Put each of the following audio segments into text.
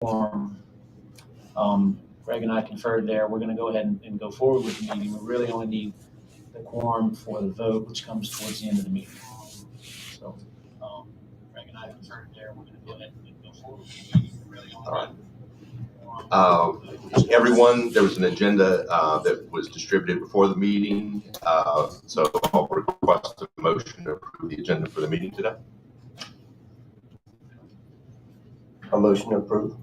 quorum. Greg and I conferred there. We're going to go ahead and go forward with the meeting. We really only need the quorum for the vote, which comes towards the end of the meeting. So, Greg and I conferred there. We're going to go ahead and go forward with the meeting. We really only All right. Everyone, there was an agenda that was distributed before the meeting. So I'll request a motion to approve the agenda for the meeting today. A motion to approve.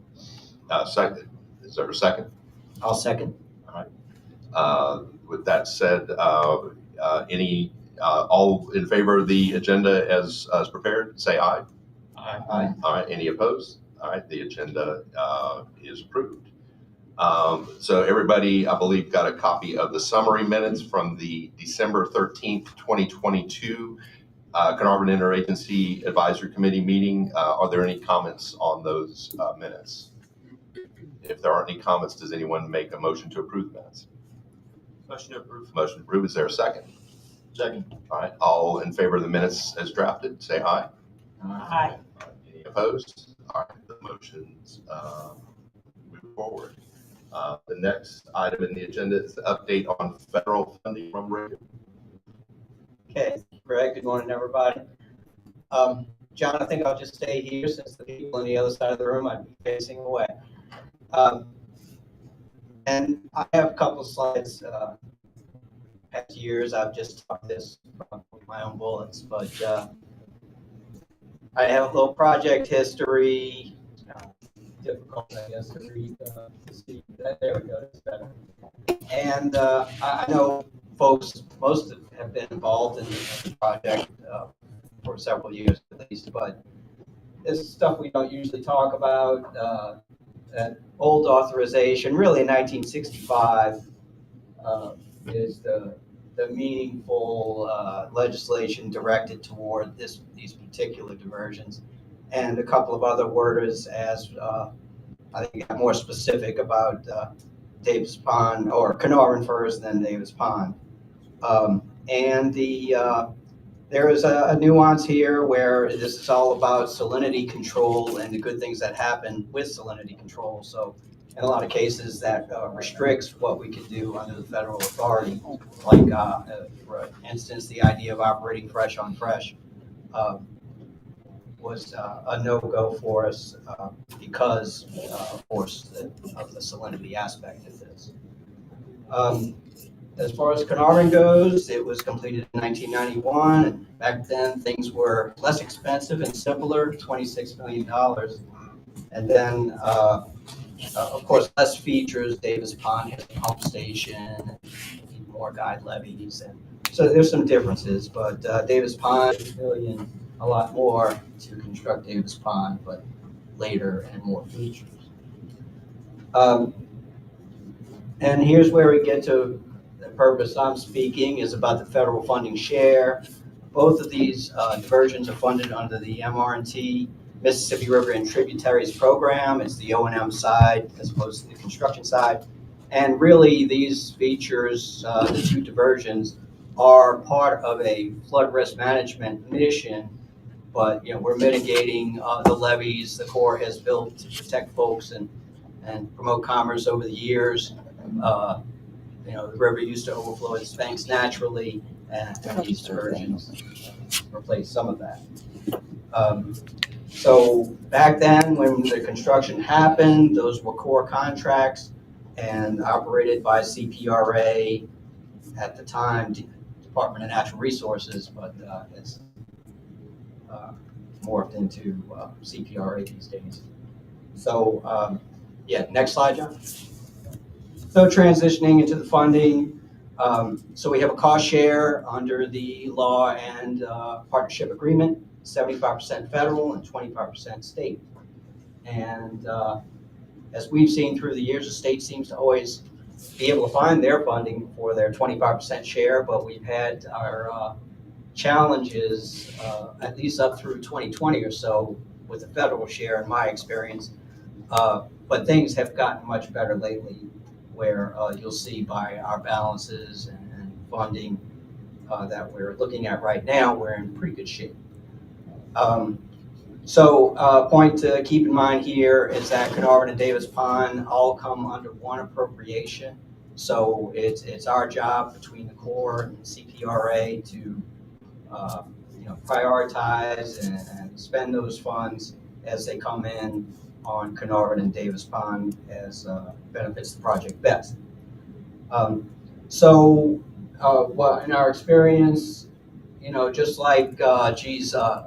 Second. Is there a second? I'll second. All right. With that said, any all in favor of the agenda as prepared, say aye. Aye. Aye. All right. Any opposed? All right. The agenda is approved. So everybody, I believe, got a copy of the summary minutes from the December 13th, 2022 Caernarvon Interagency Advisory Committee meeting. Are there any comments on those minutes? If there aren't any comments, does anyone make a motion to approve the minutes? Motion to approve. Motion to approve. Is there a second? Second. All right. All in favor of the minutes as drafted, say aye. Aye. Any opposed? All right. The motions move forward. The next item in the agenda is the update on federal funding from Reagan. Okay, Greg, good morning, everybody. John, I think I'll just stay here since the people on the other side of the room I'd be facing away. And I have a couple of slides. Past years, I've just talked this from my own bullets, but I have a little project history. Difficult, I guess, to read. To see that. There we go. That's better. And I know folks, most have been involved in the project for several years at least, but this is stuff we don't usually talk about. That old authorization, really in 1965, is the meaningful legislation directed toward these particular diversions, and a couple of other worders as I think got more specific about Davis Pond, or Caernarvon first, then Davis Pond. And there is a nuance here where this is all about salinity control and the good things that happen with salinity control. So in a lot of cases that restricts what we can do under the federal authority, like for instance, the idea of operating fresh on fresh was a no-go for us because, of course, of the salinity aspect of this. As far as Caernarvon goes, it was completed in 1991. And back then, things were less expensive and simpler, $26 million. And then, of course, less features. Davis Pond has a pump station, more guide levees. And so there's some differences, but Davis Pond is $1 million, a lot more to construct Davis Pond, but later and more features. And here's where we get to the purpose I'm speaking is about the federal funding share. Both of these diversions are funded under the MR&T, Mississippi River and Tributaries Program. It's the O&M side as opposed to the construction side. And really these features, the two diversions, are part of a flood risk management mission, but we're mitigating the levees the Corps has built to protect folks and promote commerce over the years. The river used to overflow its banks naturally, and these diversions replace some of that. So back then, when the construction happened, those were Corps contracts and operated by CPRA at the time, Department of Natural Resources, but it's morphed into CPRA these days. So, next slide, John. So transitioning into the funding, so we have a cost share under the law and partnership agreement, 75% federal and 25% state. And as we've seen through the years, the state seems to always be able to find their funding for their 25% share, but we've had our challenges, at least up through 2020 or so, with the federal share in my experience. But things have gotten much better lately, where you'll see by our balances and funding that we're looking at right now, we're in pretty good shape. So point to keep in mind here is that Caernarvon and Davis Pond all come under one appropriation. So it's our job between the Corps and CPRA to prioritize and spend those funds as they come in on Caernarvon and Davis Pond as benefits the project best. Well, in our experience, just like,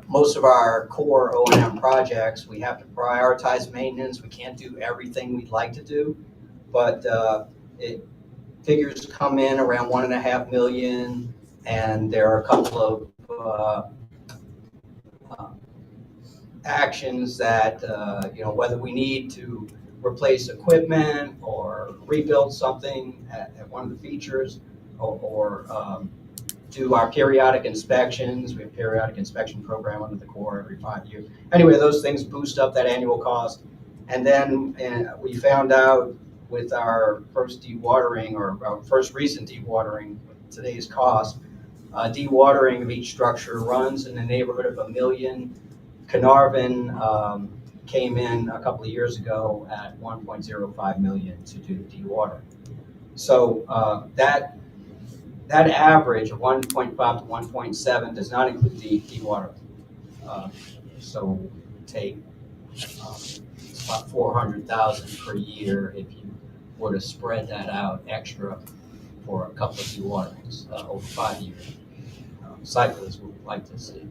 most of our core O&M projects, we have to prioritize maintenance. We can't do everything we'd like to do, but figures come in around 1.5 million, and there are a couple of actions that, whether we need to replace equipment or rebuild something at one of the features, or do our periodic inspections. We have a periodic inspection program under the Corps every 5 years. Anyway, those things boost up that annual cost. And then we found out with our first dewatering, or our first recent dewatering with today's cost, dewatering of each structure runs in the neighborhood of $1 million. Caernarvon came in a couple of years ago at 1.05 million to do the dewatering. So that average of 1.5 to 1.7 does not include the dewatering. So take it's about 400,000 per year if you were to spread that out extra for a couple of dewaterings over 5 years. Cyclists would like to see.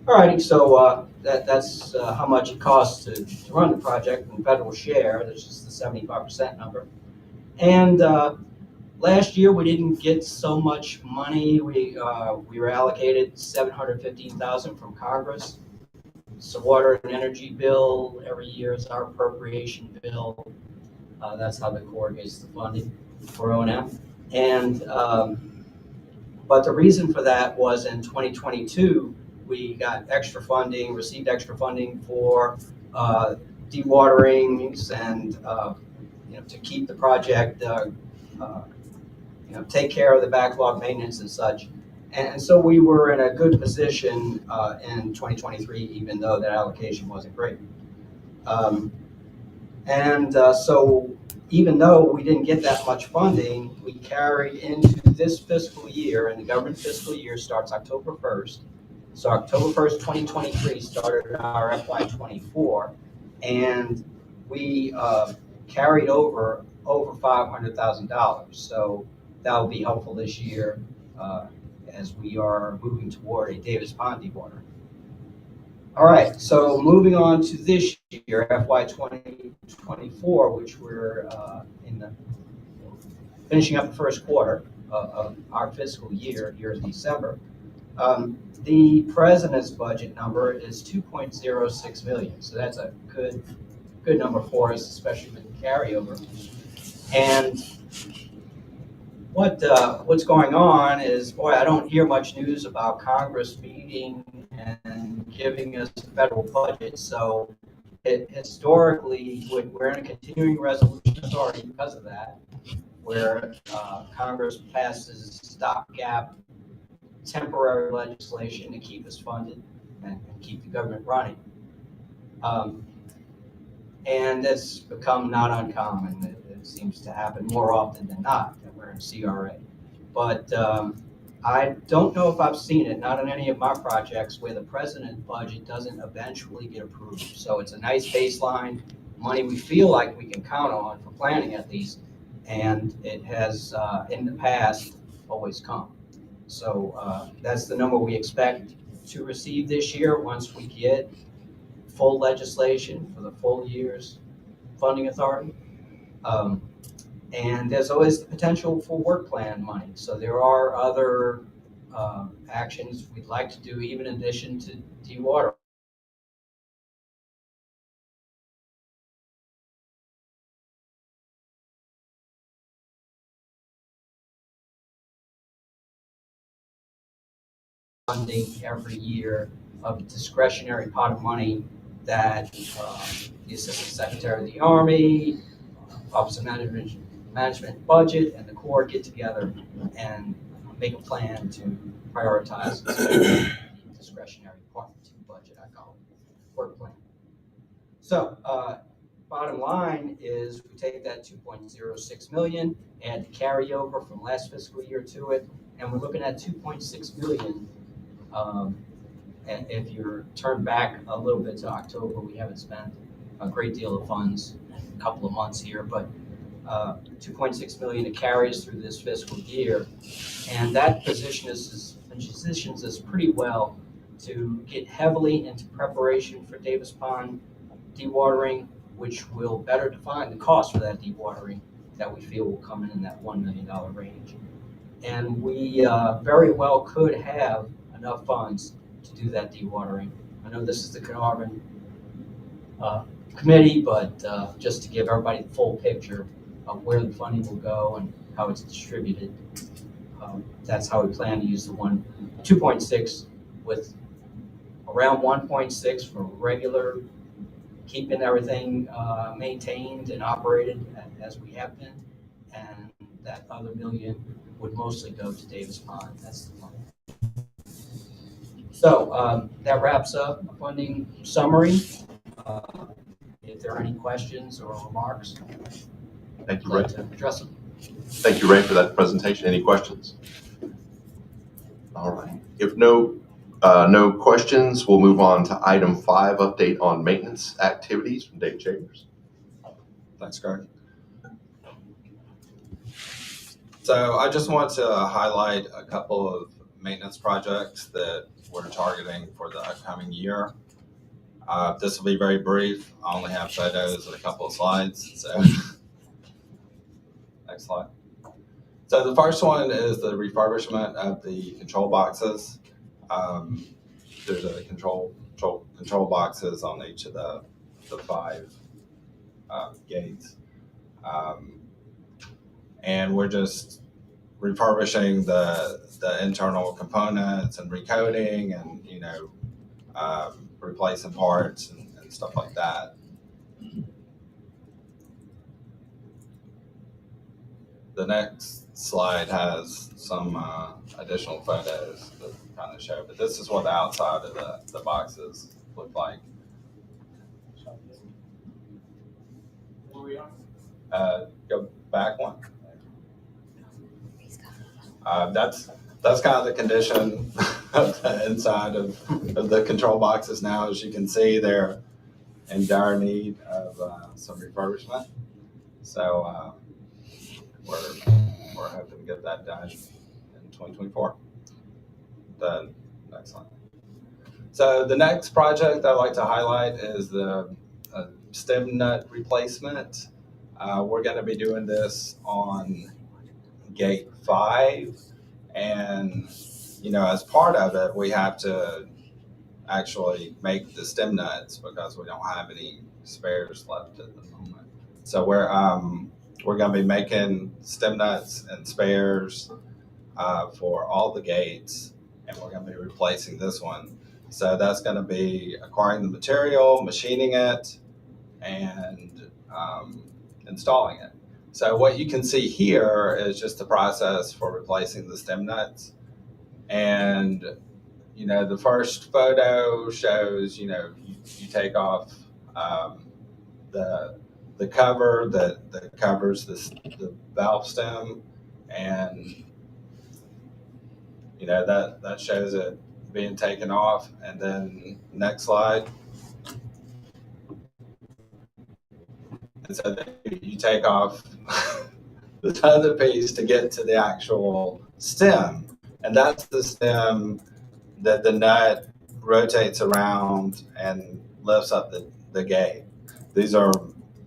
All righty, so that's how much it costs to run the project in federal share. That's just the 75% number. And last year we didn't get so much money. We were allocated $715,000 from Congress. So water and energy bill every year is our appropriation bill. That's how the Corps gets the funding for O&M. And but the reason for that was in 2022 we got extra funding, received extra funding for dewaterings and to keep the project, take care of the backlog maintenance and such. And so we were in a good position in 2023, even though that allocation wasn't great. So even though we didn't get that much funding, we carried into this fiscal year, and the government fiscal year starts October 1st. So October 1st, 2023 started our FY24, and we carried over $500,000. So that will be helpful this year as we are moving toward a Davis Pond dewatering. All right, so moving on to this year, FY 2024, which we're finishing up the first quarter of our fiscal year here in December. The president's budget number is 2.06 million, so that's a good number for us, especially with the carryover. And what's going on is, boy, I don't hear much news about Congress meeting and giving us a federal budget. So historically, we're in a continuing resolution authority because of that, where Congress passes stopgap temporary legislation to keep us funded and keep the government running. And that's become not uncommon. It seems to happen more often than not that we're in CRA. But I don't know if I've seen it, not on any of my projects, where the president's budget doesn't eventually get approved. So it's a nice baseline, money we feel like we can count on for planning at least, and it has in the past always come. So that's the number we expect to receive this year once we get full legislation for the full year's funding authority. And there's always the potential for work plan money. So there are other actions we'd like to do, even in addition to dewatering. Funding every year of discretionary pot of money that the Assistant Secretary of the Army, Office of Management Budget, and the Corps get together and make a plan to prioritize the discretionary part of the budget, I call it. So, bottom line is we take that 2.06 million, add the carryover from last fiscal year to it, and we're looking at 2.6 million. And if you're turned back a little bit to October, we haven't spent a great deal of funds in a couple of months here, but 2.6 million to carry us through this fiscal year. And that positions us pretty well to get heavily into preparation for Davis Pond dewatering, which will better define the cost for that dewatering that we feel will come in that $1 million range. And we very well could have enough funds to do that dewatering. I know this is the Caernarvon committee, but just to give everybody the full picture of where the funding will go and how it's distributed, that's how we plan to use the 2.6 with around 1.6 for regular, keeping everything maintained and operated as we have been, and that other $1 million would mostly go to Davis Pond. That's the plan. So that wraps up the funding summary. If there are any questions or remarks, Thank you, I'd Ray. like to address them. Thank you, Ray, for that presentation. Any questions? All right. If no questions, we'll move on to item 5, update on maintenance activities from Dave Chambers. Thanks, Greg. So I just want to highlight a couple of maintenance projects that we're targeting for the upcoming year. This will be very brief. I only have photos and a couple of slides. So next slide. So the first one is the refurbishment of the control boxes. There's a control boxes on each of the 5 gates. And we're just refurbishing the internal components and recoding and, replacing parts and stuff like that. The next slide has some additional photos that kind of show, but this is what the outside of the boxes look like. Where we are? Go back one. That's kind of the condition of the inside of the control boxes now. As you can see, they're in dire need of some refurbishment. So we're hoping to get that done in 2024. The next slide. So the next project I'd like to highlight is the stem nut replacement. We're going to be doing this on gate 5, and as part of it, we have to actually make the stem nuts because we don't have any spares left at the moment. So we're going to be making stem nuts and spares for all the gates, and we're going to be replacing this one. So that's going to be acquiring the material, machining it, and installing it. So what you can see here is just the process for replacing the stem nuts. And, the first photo shows, you take off the cover that covers the valve stem, and, that shows it being taken off. And then next slide. And so then you take off the other piece to get to the actual stem. And that's the stem that the nut rotates around and lifts up the gate. These are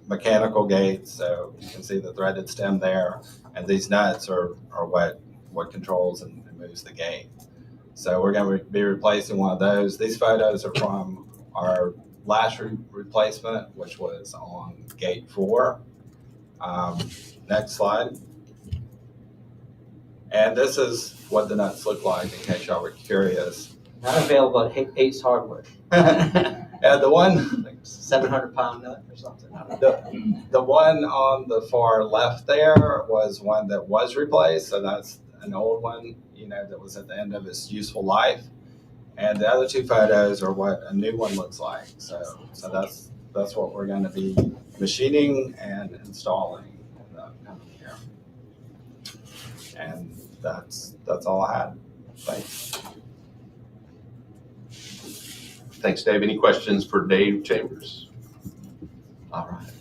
mechanical gates, so you can see the threaded stem there. And these nuts are what controls and moves the gate. So we're going to be replacing one of those. These photos are from our last replacement, which was on gate 4. Next slide. And this is what the nuts look like, in case y'all were curious. Not available at Ace Hardware. And the one, Like 700-pound nut or something. the one on the far left there was one that was replaced. So that's an old one, that was at the end of its useful life. And the other 2 photos are what a new one looks like. So that's what we're going to be machining and installing in the upcoming year. And that's all I had. Thanks. Thanks, Dave. Any questions for Dave Chambers? All right.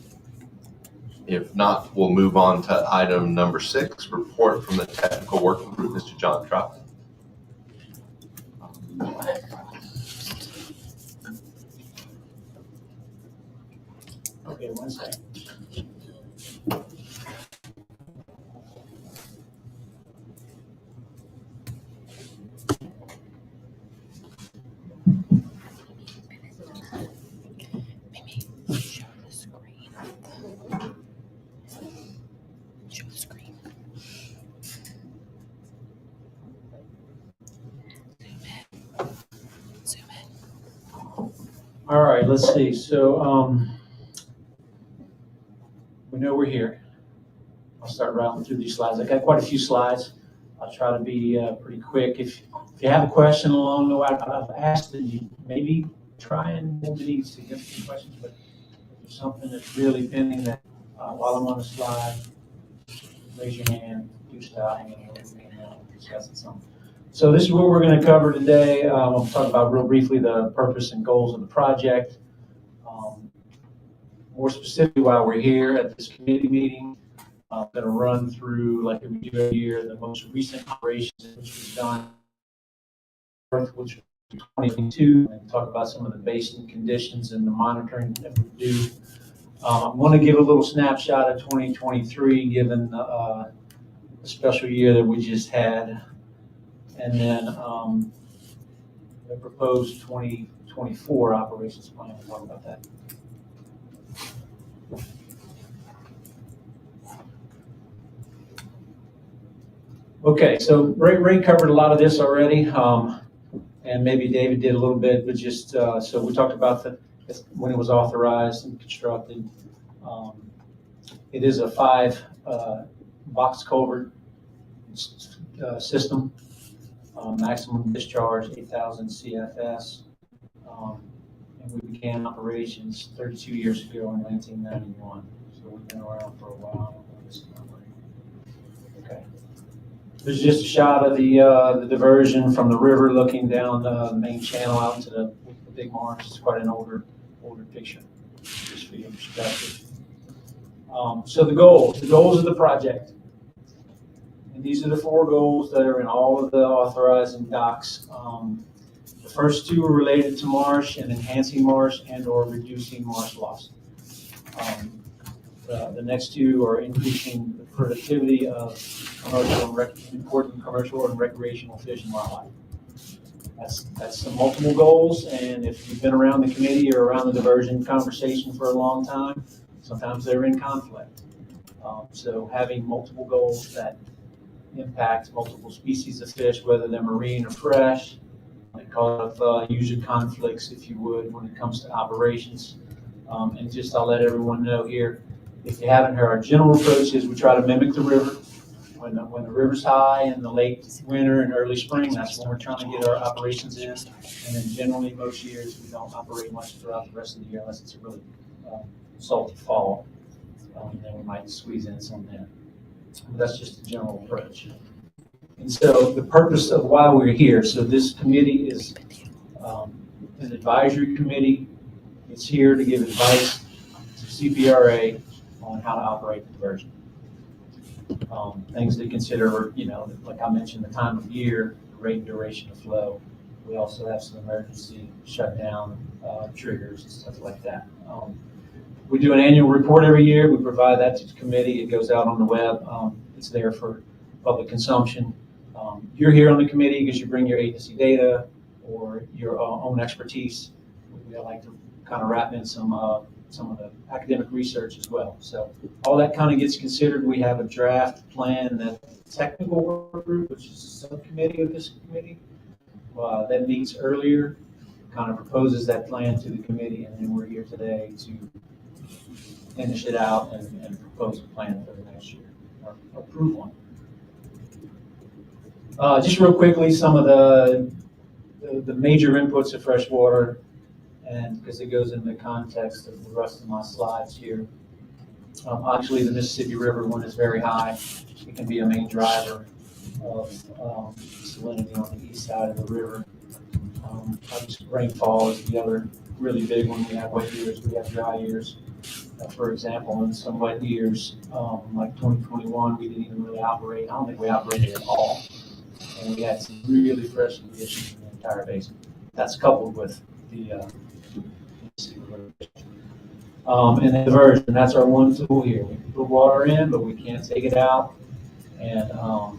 If not, we'll move on to item number 6, report from the technical working group, Mr. John Trout. Okay, one second. Show the screen. Show the screen. Zoom in. All right, let's see. So we know we're here. I'll start rattling through these slides. I got quite a few slides. I'll try to be pretty quick. If you have a question along the way, I've asked that you maybe try and hold any significant questions, but if there's something that's really pending that while I'm on the slide, raise your hand, do stop, and we'll discuss it some. So this is what we're going to cover today. I'll talk about real briefly the purpose and goals of the project. More specifically, why we're here at this committee meeting. I'm going to run through, like we do every year, the most recent operations which was done, which was 2022, and talk about some of the basic conditions and the monitoring that we do. I want to give a little snapshot of 2023, given the special year that we just had, and then the proposed 2024 operations plan. We'll talk about that. Okay, so Ray covered a lot of this already, and maybe David did a little bit, but just so we talked about when it was authorized and constructed. It is a 5 box culvert system, maximum discharge 8,000 CFS, and we began operations 32 years ago in 1991. So we've been around for a while. Okay. There's just a shot of the diversion from the river looking down the main channel out into the big marsh. It's quite an older picture, just for your perspective. So the goals of the project. And these are the 4 goals that are in all of the authorizing docs. The first 2 are related to marsh and enhancing marsh and or reducing marsh loss. The next 2 are increasing the productivity of important commercial and recreational fish and wildlife. That's some multiple goals, and if you've been around the committee or around the diversion conversation for a long time, sometimes they're in conflict. So having multiple goals that impact multiple species of fish, whether they're marine or fresh, it causes usually conflicts, if you would, when it comes to operations. And just I'll let everyone know here, if you haven't heard, our general approach is we try to mimic the river. When the river's high in the late winter and early spring, that's when we're trying to get our operations in. And then generally, most years, we don't operate much throughout the rest of the year unless it's a really salty fall. Then we might squeeze in some there. But that's just the general approach. And so the purpose of why we're here, so this committee is an advisory committee. It's here to give advice to CPRA on how to operate the diversion. Things to consider, like I mentioned, the time of year, the rate and duration of flow. We also have some emergency shutdown triggers and stuff like that. We do an annual report every year. We provide that to the committee. It goes out on the web. It's there for public consumption. You're here on the committee because you bring your agency data or your own expertise. We like to kind of wrap in some of the academic research as well. So all that kind of gets considered. We have a draft plan that the technical work group, which is a subcommittee of this committee, that meets earlier, kind of proposes that plan to the committee, and then we're here today to finish it out and propose a plan for the next year, or approve one. Just real quickly, some of the major inputs of freshwater and because it goes into the context of the rest of my slides here. Actually, the Mississippi River one is very high. It can be a main driver of salinity on the east side of the river. Obviously, rainfall is the other really big one. We have wet years, we have dry years. For example, in some wet years, like 2021, we didn't even really operate. I don't think we operated at all. And we had some really fresh conditions in the entire basin. That's coupled with the and the diversion. That's our one tool here. We can put water in, but we can't take it out. And I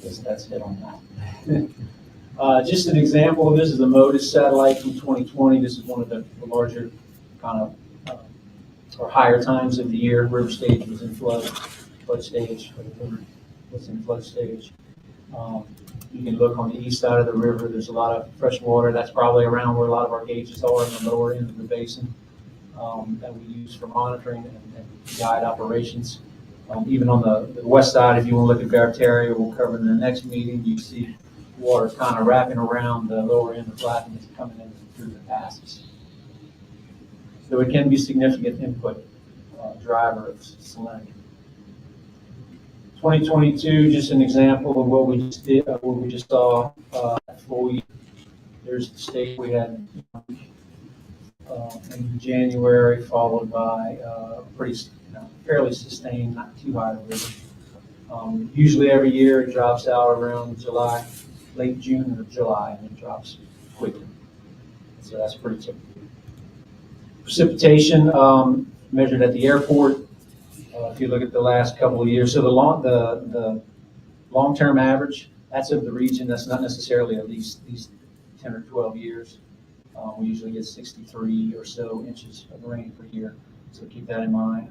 guess that's it on that. Just an example of this is the MODIS satellite from 2020. This is one of the larger kind of or higher times of the year. River stage was in flood stage, or the river was in flood stage. You can look on the east side of the river. There's a lot of fresh water. That's probably around where a lot of our gauges are in the lower end of the basin that we use for monitoring and guide operations. Even on the west side, if you want to look at Barataria, we'll cover in the next meeting. You see water kind of wrapping around the lower end of Flatton. It's coming in through the passes. So it can be significant input driver of salinity. 2022, just an example of what we just did, what we just saw full year. There's the state we had in January, followed by pretty, fairly sustained, not too high a river. Usually every year it drops out around July, late June or July, and it drops quickly. So that's pretty typical. Precipitation measured at the airport. If you look at the last couple of years, so the long-term average, that's of the region. That's not necessarily at least these 10 or 12 years. We usually get 63 or so inches of rain per year, so keep that in mind.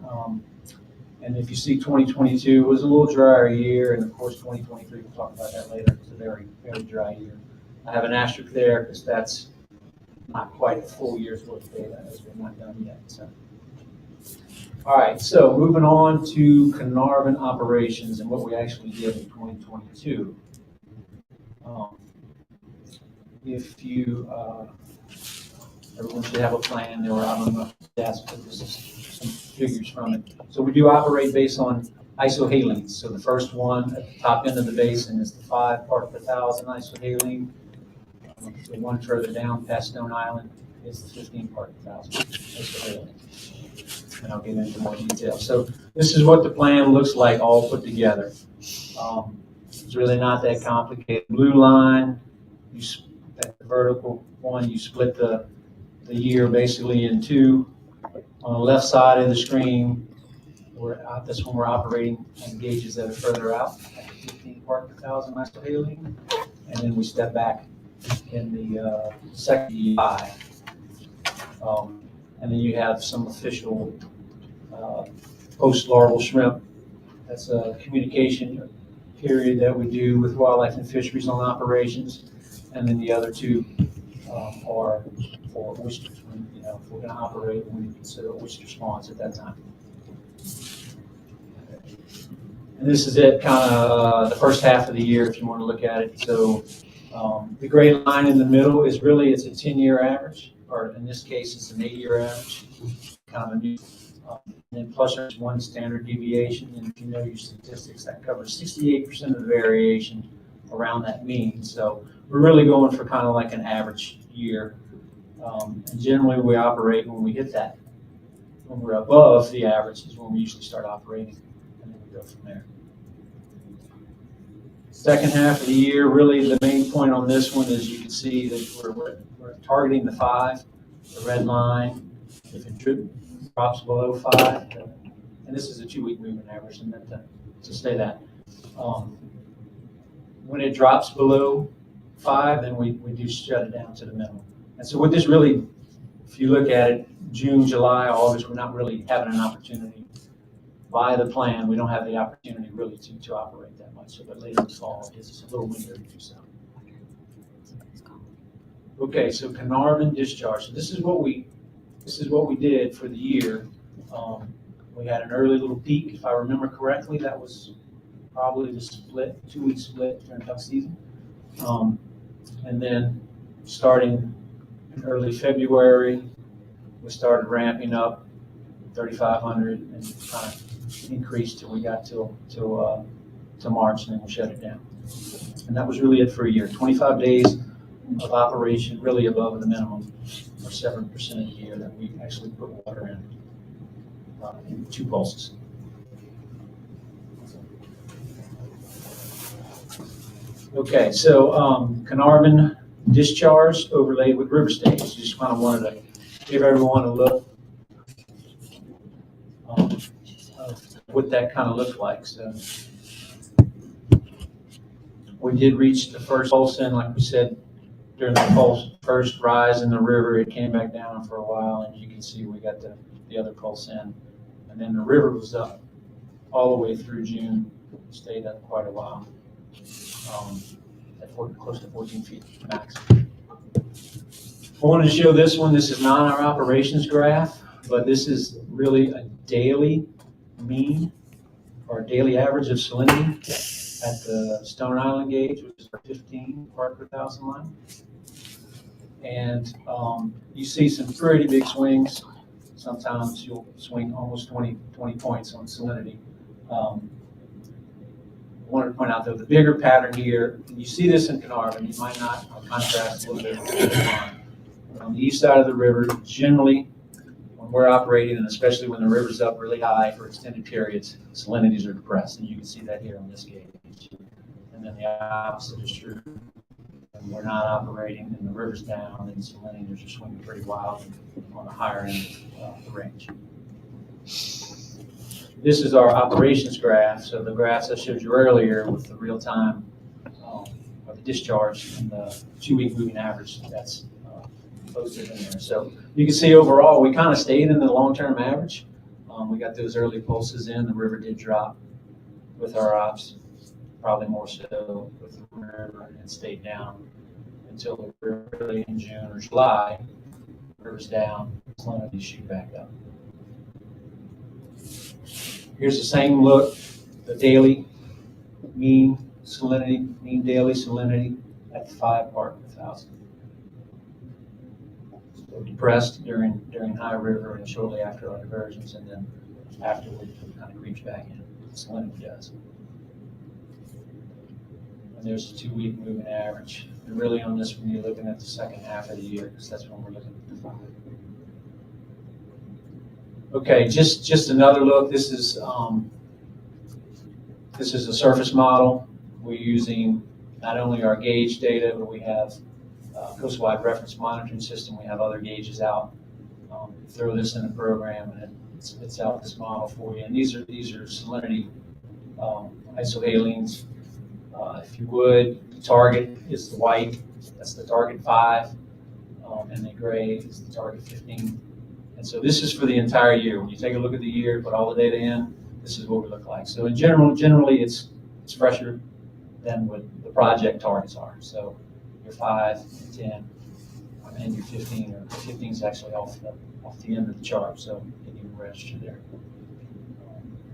And if you see 2022, it was a little drier year, and of course 2023, we'll talk about that later. It's a very, very dry year. I have an asterisk there because that's not quite a full year's worth of data, as we're not done yet. So. All right, so moving on to Caernarvon operations and what we actually did in 2022. If you, everyone should have a plan. There were, I don't know if that's some figures from it. So we do operate based on isohalines. So the first one at the top end of the basin is the 5 part per thousand isohaline. The one further down past Stone Island is the 15 part per thousand isohaline. And I'll get into more detail. So this is what the plan looks like all put together. It's really not that complicated. Blue line, that vertical one, you split the year basically in two. On the left side of the screen, this one we're operating on gauges that are further out, at the 15 part per thousand isohaline. And then we step back in the second EI. And then you have some official post-larval shrimp. That's a communication period that we do with wildlife and fisheries on operations. And then the other two are for oysters. If we're going to operate, we consider oyster spawns at that time. And this is it, kind of the first half of the year, if you want to look at it. So the gray line in the middle is really, it's a 10-year average, or in this case, it's an 8-year average. Kind of a new, and then plus there's one standard deviation. And if you know your statistics, that covers 68% of the variation around that mean. So we're really going for kind of like an average year. And generally we operate when we hit that. When we're above the average is when we usually start operating, and then we go from there. Second half of the year, really the main point on this one is you can see that we're targeting the 5, the red line. If it drops below 5, and this is a 2-week moving average, and meant to say that. When it drops below 5, then we do shut it down to the minimum. And so what this really, if you look at it, June, July, August, we're not really having an opportunity. By the plan, we don't have the opportunity really to operate that much. So, but later in the fall, it's a little window to do so. Okay, so Caernarvon discharge. So this is what we did for the year. We had an early little peak, if I remember correctly. That was probably the split, 2-week split during duck season. And then starting in early February, we started ramping up 3,500 and kind of increased till we got till March, and then we shut it down. And that was really it for a year. 25 days of operation, really above the minimum, or 7% a year that we actually put water in 2 pulses. Okay, so Caernarvon discharge overlaid with river stage. Just kind of wanted to give everyone a look of what that kind of looked like. So we did reach the first pulse in, like we said, during the first rise in the river. It came back down for a while, and you can see we got the other pulse in. And then the river was up all the way through June, stayed up quite a while, at close to 14 feet max. I wanted to show this one. This is not our operations graph, but this is really a daily mean or daily average of salinity at the Stone Island gauge, which is 15 part per thousand line. And you see some pretty big swings. Sometimes you'll swing almost 20 points on salinity. I wanted to point out, though, the bigger pattern here, and you see this in Caernarvon, you might not contrast a little bit with the line. On the east side of the river, generally, when we're operating, and especially when the river's up really high for extended periods, salinities are depressed, and you can see that here on this gauge. And then the opposite is true. When we're not operating and the river's down, and salinities are swinging pretty wild on the higher end of the range. This is our operations graph. So the graphs I showed you earlier with the real time or the discharge and the 2-week moving average, that's posted in there. So you can see overall we kind of stayed in the long-term average. We got those early pulses in. The river did drop with our ops, probably more so with the river, and stayed down until early in June or July. The river's down, salinity shoot back up. Here's the same look, the daily mean salinity, mean daily salinity at 5 part per thousand. So depressed during high river and shortly after our diversions, and then afterward it kind of creeps back in. Salinity does. And there's a 2-week moving average. And really on this one, you're looking at the second half of the year, because that's when we're looking at the 5. Okay, just another look. This is a surface model. We're using not only our gauge data, but we have coastwide reference monitoring system. We have other gauges out. Throw this in a program, and it spits out this model for you. And these are salinity isohalines. If you would, the target is the white. That's the target 5, and the gray is the target 15. And so this is for the entire year. When you take a look at the year, put all the data in, this is what we look like. So in generally it's fresher than what the project targets are. So your 5, 10, and your 15, or 15 is actually off the end of the chart, so you can even register there.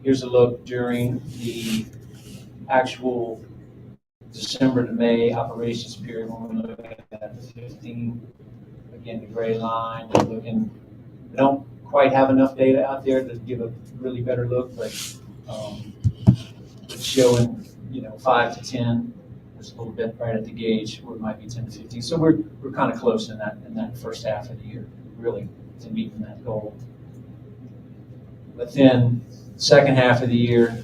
Here's a look during the actual December to May operations period when we're looking at the 15. Again, the gray line, we don't quite have enough data out there to give a really better look, but it's showing 5 to 10. There's a little bit right at the gauge where it might be 10 to 15. So we're kind of close in that first half of the year, really, to meeting that goal. But then second half of the year,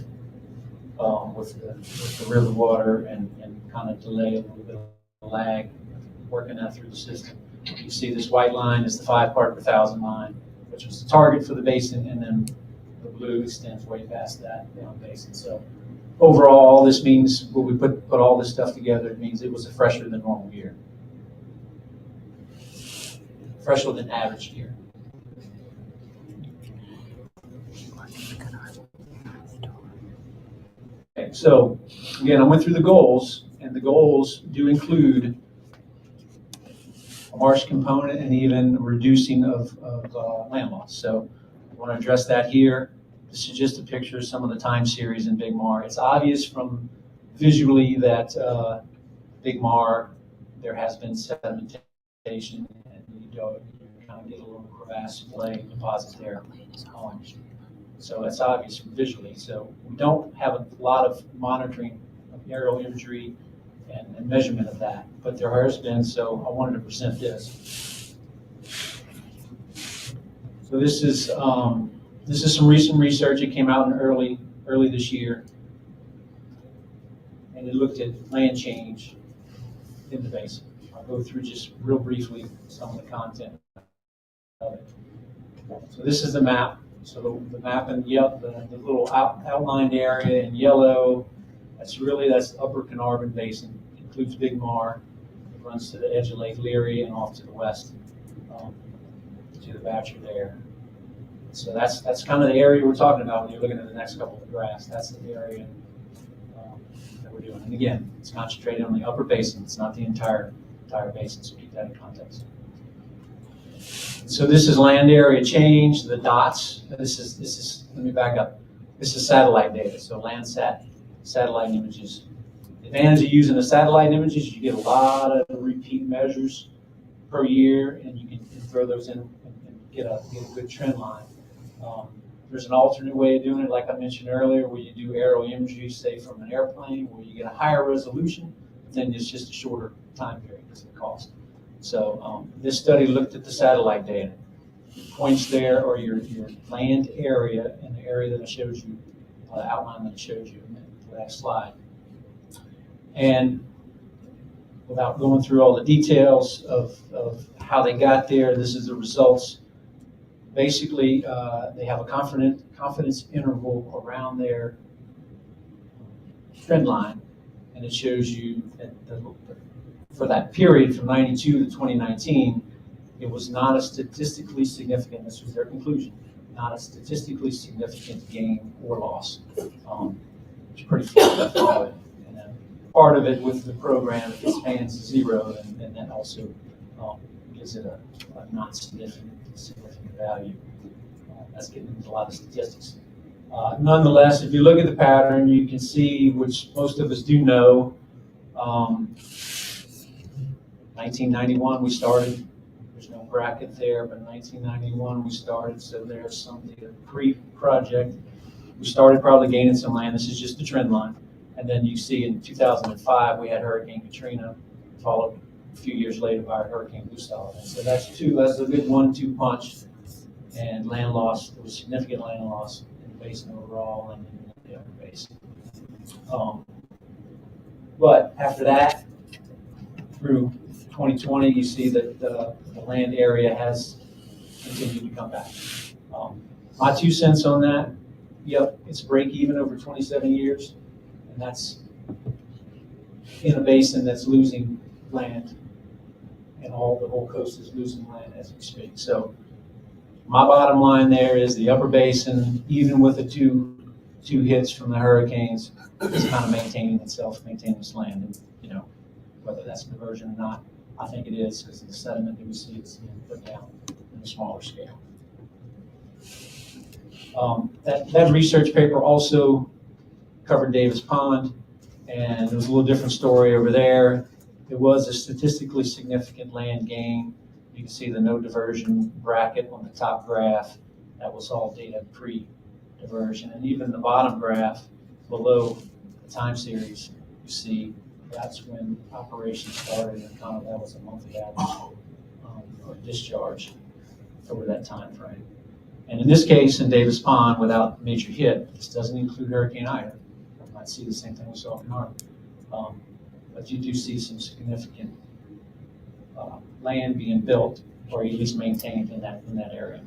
with the river water and kind of delay, a little bit of lag, working that through the system. You see this white line is the 5 part per thousand line, which was the target for the basin, and then the blue extends way past that down basin. So overall, this means when we put all this stuff together, it means it was a fresher than normal year. Fresher than average year. Okay, so again, I went through the goals, and the goals do include a marsh component and even reducing of land loss. So I want to address that here. This is just a picture of some of the time series in Big Mar. It's obvious from visually that Big Mar, there has been sedimentation vegetation, and you kind of get a little crevasse clay deposit there. So that's obvious visually. So we don't have a lot of monitoring of aerial imagery and measurement of that, but there has been, so I wanted to present this. So this is some recent research. It came out in early this year, and it looked at land change in the basin. I'll go through just real briefly some of the content of it. So this is the map. So the map in yellow, the little outlined area in yellow, that's Upper Caernarvon Basin. It includes Big Mar. It runs to the edge of Lake Leary and off to the west, to the Batcher there. So that's kind of the area we're talking about when you're looking at the next couple of graphs. That's the area that we're doing. And again, it's concentrated on the upper basin. It's not the entire basin, so keep that in context. So this is land area change, the dots. This is let me back up. This is satellite data, so Landsat satellite images. The advantage of using the satellite images, you get a lot of repeat measures per year, and you can throw those in and get a good trend line. There's an alternate way of doing it, like I mentioned earlier, where you do aerial imagery, say from an airplane, where you get a higher resolution, but then it's just a shorter time period because of the cost. So this study looked at the satellite data. Points there are your land area and the area that I showed you, outline that I showed you in the last slide. And without going through all the details of how they got there, this is the results. Basically, they have a confidence interval around their trend line, and it shows you that for that period from 92 to 2019, it was not a statistically significant, this was their conclusion, not a statistically significant gain or loss. It's pretty flat. Part of it with the program, it expands to zero, and that also gives it a not significant value. That's getting into a lot of statistics. Nonetheless, if you look at the pattern, you can see, which most of us do know, 1991 we started. There's no bracket there, but 1991 we started, so there's some pre-project. We started probably gaining some land. This is just the trend line. And then you see in 2005, we had Hurricane Katrina, followed a few years later by Hurricane Gustav. So that's a good 1-2 punch. And land loss, there was significant land loss in the basin overall and in the upper basin. But after that, through 2020, you see that the land area has continued to come back. My 2 cents on that, yep, it's break even over 27 years. And that's in a basin that's losing land, and the whole coast is losing land as we speak. So my bottom line there is the upper basin, even with the two hits from the hurricanes, is kind of maintaining its land. And whether that's diversion or not, I think it is, because the sediment that we see is being put down in a smaller scale. That research paper also covered Davis Pond, and it was a little different story over there. It was a statistically significant land gain. You can see the no diversion bracket on the top graph. That was all data pre-diversion. And even the bottom graph below the time series, you see that's when operations started, and kind of that was a monthly average or discharge over that time frame. And in this case, in Davis Pond, without major hit, this doesn't include Hurricane Ida. You might see the same thing we saw in Caernarvon. But you do see some significant land being built, or at least maintained in that area.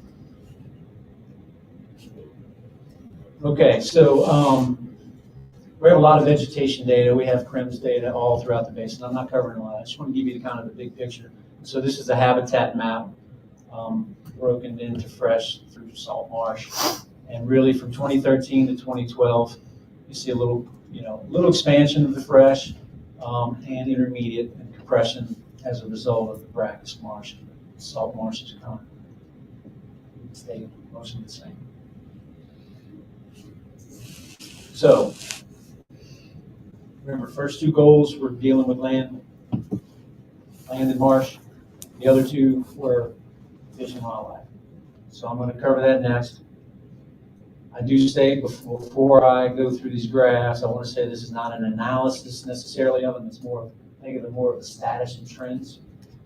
Okay, so we have a lot of vegetation data. We have CRIMS data all throughout the basin. I'm not covering a lot. I just want to give you the big picture. So this is a habitat map broken into fresh through salt marsh. And really from 2013 to 2012, you see a little expansion of the fresh and intermediate and compression as a result of the brackish marsh. Salt marsh is kind of stay mostly the same. So remember, first 2 goals were dealing with land and marsh. The other two were fish and wildlife. So I'm going to cover that next. I do state before I go through these graphs, I want to say this is not an analysis necessarily of them. It's more, think of it more of the status and trends.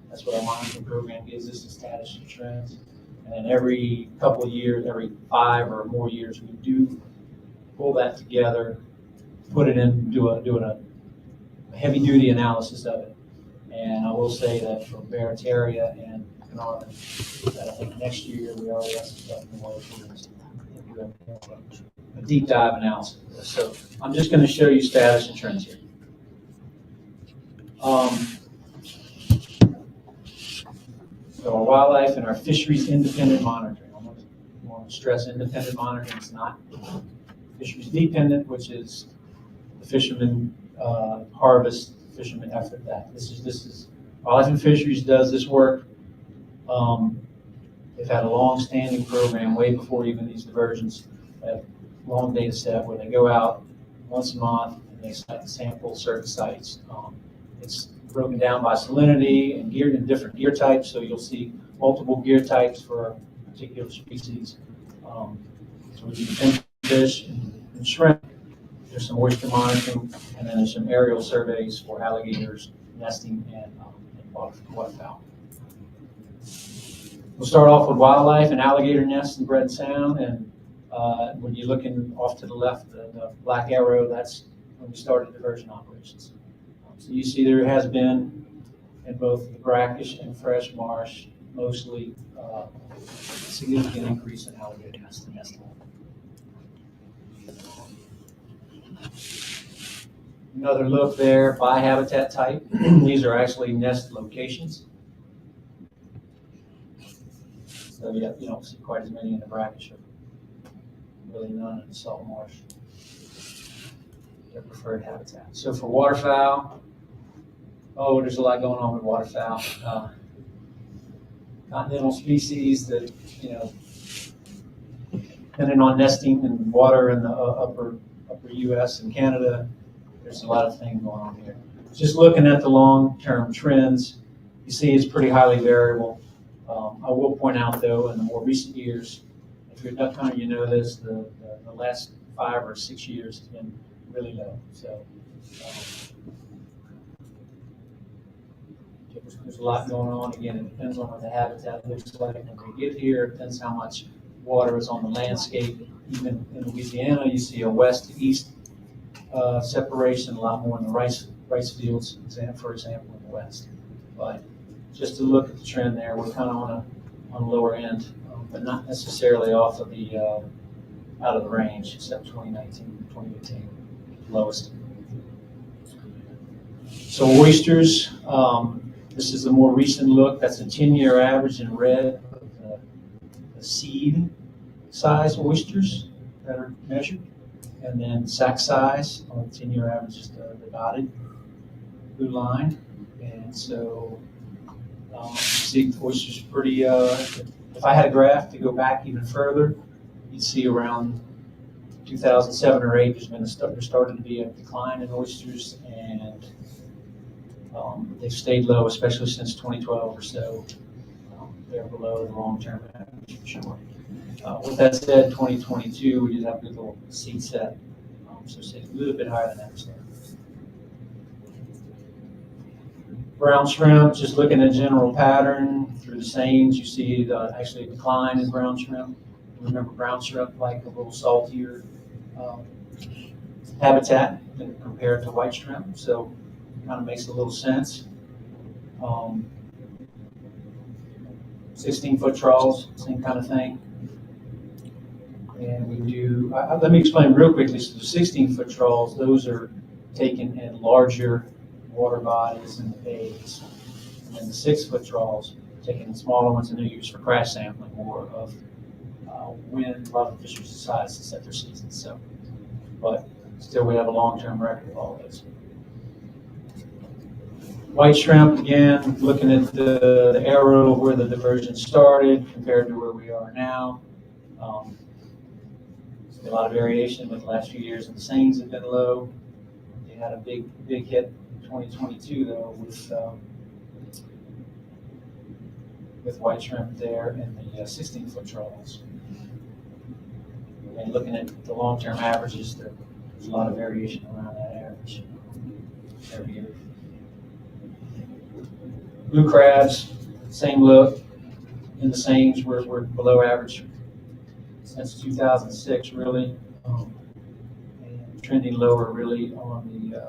That's what our monitoring program gives us, the status and trends. And then every couple of years, every 5 or more years, we do pull that together, put it in, doing a heavy duty analysis of it. And I will say that for Barataria and Caernarvon, that I think next year we already have some stuff in the works. A deep dive analysis. So I'm just going to show you status and trends here. So our wildlife and our fisheries independent monitoring. I want to stress independent monitoring. It's not fisheries dependent, which is the fishermen harvest, fishermen effort. That this is Wildlife and Fisheries does this work. They've had a long-standing program way before even these diversions. They have a long data set where they go out once a month and they sample certain sites. It's broken down by salinity and gear and different gear types, so you'll see multiple gear types for a particular species. So we do fish and shrimp. There's some oyster monitoring, and then there's some aerial surveys for alligators, nesting, and waterfowl. We'll start off with wildlife and alligator nests in Bread Sound, and when you're looking off to the left, the black arrow, that's when we started diversion operations. So you see there has been, in both the brackish and fresh marsh, mostly significant increase in alligator nesting. Another look there by habitat type. These are actually nest locations. So you don't see quite as many in the brackish, or really none in the salt marsh. Their preferred habitat. So for waterfowl, there's a lot going on with waterfowl. Continental species that, depending on nesting and water in the upper U.S. and Canada, there's a lot of things going on here. Just looking at the long-term trends, you see it's pretty highly variable. I will point out, though, in the more recent years, if you're a duck hunter, you know this, the last 5 or 6 years has been really low. So there's a lot going on. Again, it depends on what the habitat looks like when we get here. It depends how much water is on the landscape. Even in Louisiana, you see a west to east separation, a lot more in the rice fields, for example, in the west. But just to look at the trend there, we're kind of on the lower end, but not necessarily off of the out of the range, except 2019, 2018, lowest. So oysters, this is a more recent look. That's a 10-year average in red of the seed size oysters that are measured. And then sack size on the 10-year average is the dotted blue line. And so see the oysters pretty, if I had a graph to go back even further, you'd see around 2007 or 8, there started to be a decline in oysters, and they've stayed low, especially since 2012 or so. They're below the long-term average for sure. With that said, 2022, we did have a good little seed set, so say a little bit higher than average there. Brown shrimp, just looking at general pattern through the seines, you see actually a decline in brown shrimp. Remember, brown shrimp like a little saltier habitat compared to white shrimp, so it kind of makes a little sense. 16-foot trawls, same kind of thing. And we do, let me explain real quickly. So the 16-foot trawls, those are taken in larger water bodies in the bays. And then the 6-foot trawls, taken in smaller ones, and they're used for crash sampling more of when a lot of fisheries decide to set their seasons. So, but still we have a long-term record of all those. White shrimp, again, looking at the arrow of where the diversion started compared to where we are now. A lot of variation with the last few years, and the seines have been low. They had a big hit in 2022 though with with white shrimp there and the 16-foot trawls. And looking at the long-term averages, there's a lot of variation around that average every year. Blue crabs, same look. In the seines, we're below average since 2006, really, and trending lower, really, on the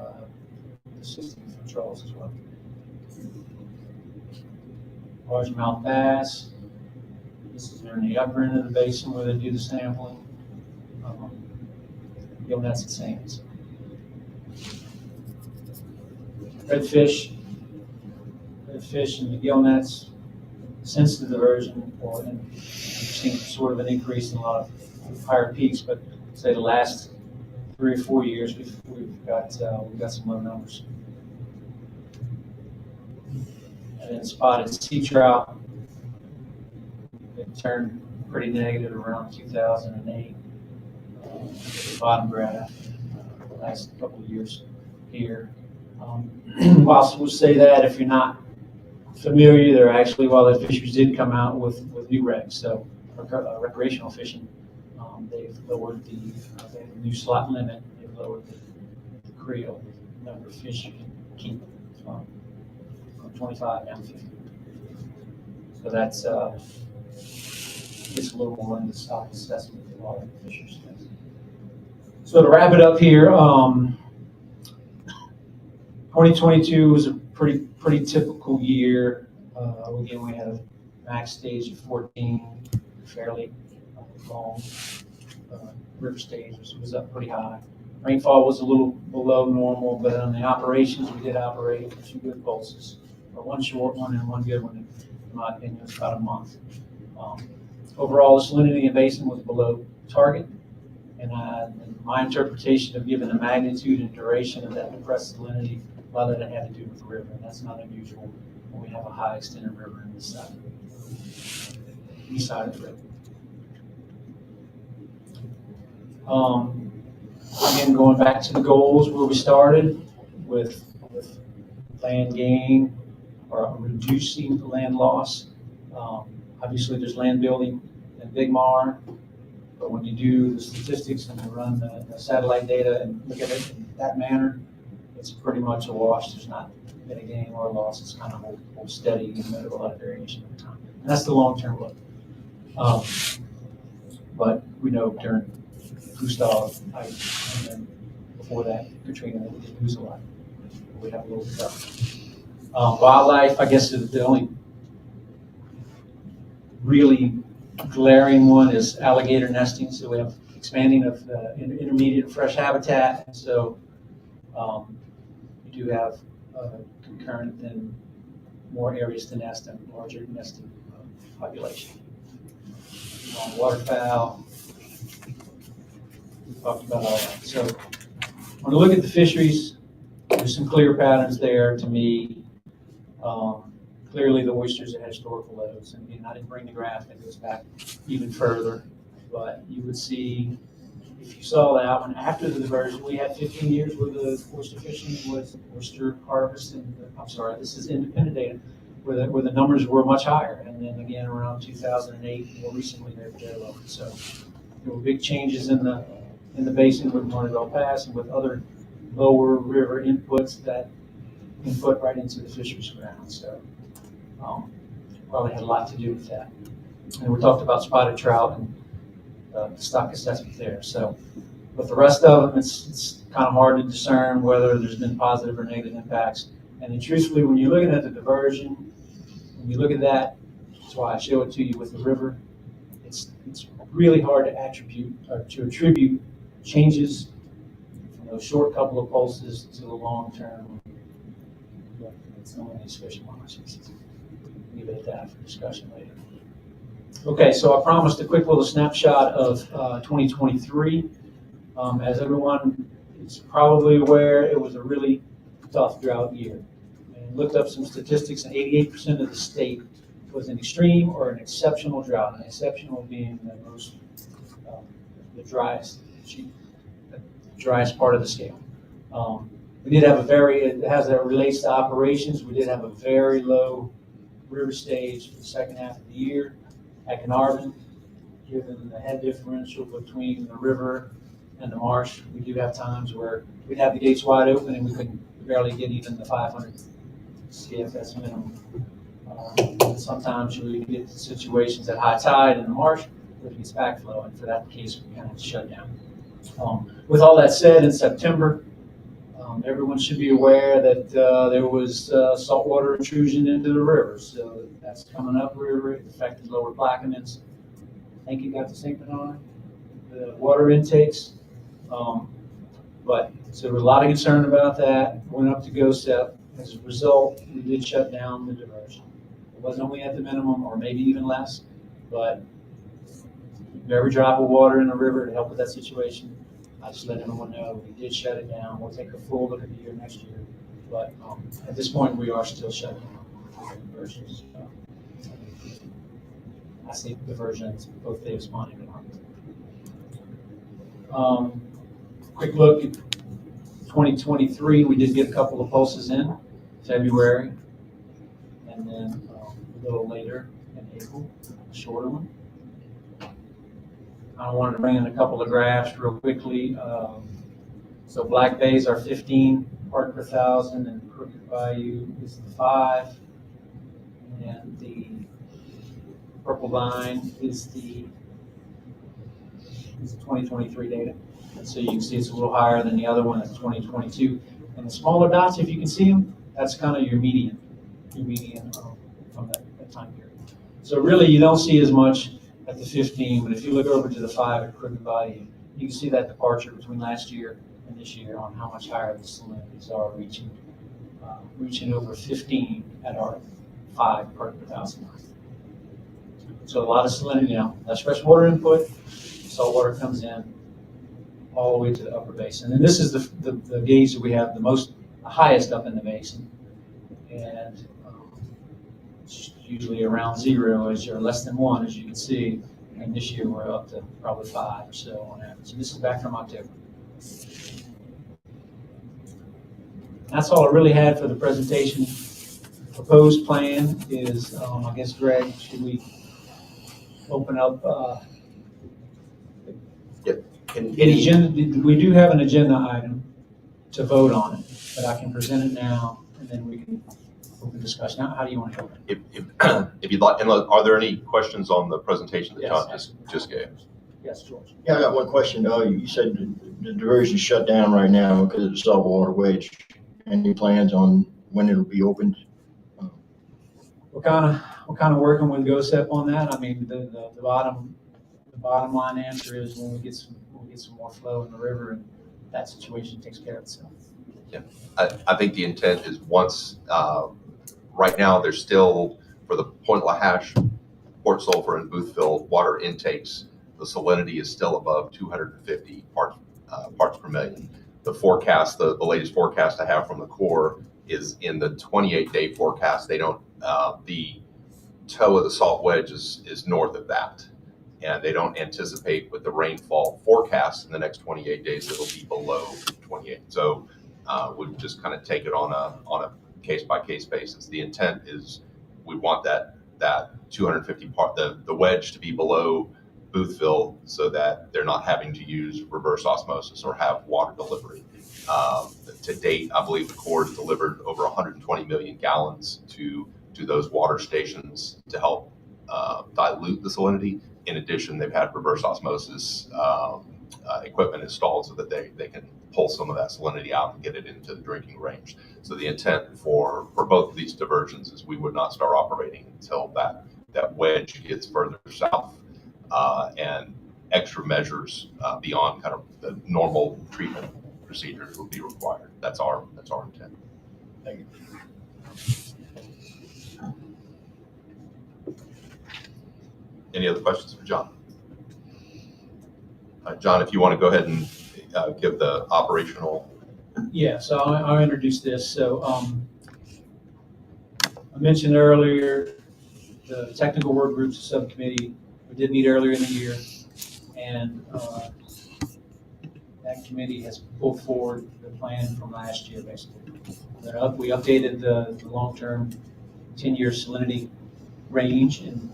16-foot trawls as well. Largemouth bass. This is in the upper end of the basin where they do the sampling. Gillnets and seines. Redfish and the gillnets, since the diversion, we've seen sort of an increase in a lot of higher peaks, but say the last 3 or 4 years, we've got some low numbers. And then spotted sea trout, it turned pretty negative around 2008. The bottom graph, the last couple of years here. Whilst we'll say that if you're not familiar, there actually wildlife fisheries did come out with new regs. So recreational fishing, they've lowered they have a new slot limit. They've lowered the creel, the number of fish you can keep from 25 down to 50. So that's gets a little more in the stock assessment for wildlife fisheries. So to wrap it up here, 2022 was a pretty typical year. Again, we had a max stage of 14, fairly long. River stage was up pretty high. Rainfall was a little below normal, but on the operations, we did operate 2 good pulses, or 1 short one and 1 good one. In my opinion, it was about a month. Overall, the salinity in the basin was below target, and my interpretation of given the magnitude and duration of that depressed salinity, a lot of that had to do with the river, and that's not unusual when we have a high extended river in this side, east side of the river. Again, going back to the goals where we started with land gain or reducing land loss. Obviously, there's land building in Big Mar, but when you do the statistics and you run the satellite data and look at it in that manner, it's pretty much a wash. There's not been a gain or a loss. It's kind of hold steady, even though there's a lot of variation over time. And that's the long-term look. But we know during Gustav, and then before that, Katrina, we did lose a lot. We have a little bit of wildlife, I guess the only really glaring one is alligator nesting. So we have expanding of intermediate and fresh habitat. And so you do have concurrent and more areas to nest and larger nesting population. Waterfowl, we talked about all that. So when we look at the fisheries, there's some clear patterns there to me. Clearly the oysters are at historical lows. And again, I didn't bring the graph that goes back even further, but you would see, if you saw that one after the diversion, we had 15 years where the oyster fishing was oyster harvest, and I'm sorry, this is independent data, where the numbers were much higher. And then again, around 2008, more recently, they were low. So there were big changes in the basin with Montreal Pass and with other lower river inputs that input right into the fisheries ground. So probably had a lot to do with that. And we talked about spotted trout and the stock assessment there. So, but the rest of them, it's kind of hard to discern whether there's been positive or negative impacts. And then truthfully, when you're looking at the diversion, when you look at that, that's why I show it to you with the river, it's really hard to attribute changes from those short couple of pulses to the long term. Some of these fish species. Leave it at that for discussion later. Okay, so I promised a quick little snapshot of 2023. As everyone is probably aware, it was a really tough drought year. And looked up some statistics, and 88% of the state was an extreme or an exceptional drought. An exceptional being the driest part of the scale. We did have as it relates to operations, we did have a very low river stage for the second half of the year at Caernarvon. Given the head differential between the river and the marsh, we do have times where we'd have the gates wide open and we couldn't barely get even the 500 CFS minimum. Sometimes we get situations at high tide in the marsh where it gets backflow, and for that case, we kind of shut down. With all that said, in September, everyone should be aware that there was saltwater intrusion into the river. So that's coming up river. It affected lower Plaquemines. I think it got to St. Bernard, the water intakes. But so there was a lot of concern about that. Went up to GOSEP. As a result, we did shut down the diversion. It wasn't only at the minimum or maybe even less, but every drop of water in the river to help with that situation. I just let everyone know we did shut it down. We'll take a full look at the year next year. But at this point, we are still shutting down diversions. I say diversions, both Davis Pond and Arlington. Quick look at 2023. We did get a couple of pulses in February, and then a little later in April, a shorter one. I wanted to bring in a couple of graphs real quickly. So Black Bays are 15 part per thousand, and Crooked Bayou is the 5, and the purple line is the 2023 data. And so you can see it's a little higher than the other one at 2022. And the smaller dots, if you can see them, that's kind of your median from that time period. So really, you don't see as much at the 15, but if you look over to the 5 at Crooked Bayou, you can see that departure between last year and this year on how much higher the salinities are, reaching over 15 at our 5 part per thousand. So a lot of salinity, less freshwater input, saltwater comes in all the way to the upper basin. And this is the gauge that we have the highest up in the basin. And it's usually around 0 or less than 1, as you can see. And this year we're up to probably 5 or so on average. And this is back from October. That's all I really had for the presentation. Proposed plan is, I guess, Greg, should we open up the agenda? We do have an agenda item to vote on it, but I can present it now, and then we can open discussion. Now, how do you want to go? If you'd like, and are there any questions on the presentation that Yes. John just gave? Yes, George. Yeah, I got one question. You said the diversion's shut down right now because of the saltwater wedge. Any plans on when it'll be opened? We're kind of working with GOSEP on that. I mean, the bottom line answer is when we get some more flow in the river, and that situation takes care of itself. Yeah, I think the intent is once, right now there's still, for the Point Lahash, Port Sulphur, and Boothville water intakes, the salinity is still above 250 parts per million. The forecast, the latest forecast I have from the Corps is in the 28-day forecast. They don't, the toe of the salt wedge is north of that. And they don't anticipate with the rainfall forecast in the next 28 days, it'll be below 28. So we just kind of take it on a case-by-case basis. The intent is we want that 250 part, the wedge to be below Boothville so that they're not having to use reverse osmosis or have water delivery. To date, I believe the Corps has delivered over 120 million gallons to those water stations to help dilute the salinity. In addition, they've had reverse osmosis equipment installed so that they can pull some of that salinity out and get it into the drinking range. So the intent for both of these diversions is we would not start operating until that wedge gets further south, and extra measures beyond kind of the normal treatment procedures will be required. That's our intent. Thank you. Any other questions for John? John, if you want to go ahead and give the operational. Yeah, so I'll introduce this. So I mentioned earlier the technical work groups subcommittee. We did meet earlier in the year, and that committee has pulled forward the plan from last year, basically. We updated the long-term 10-year salinity range and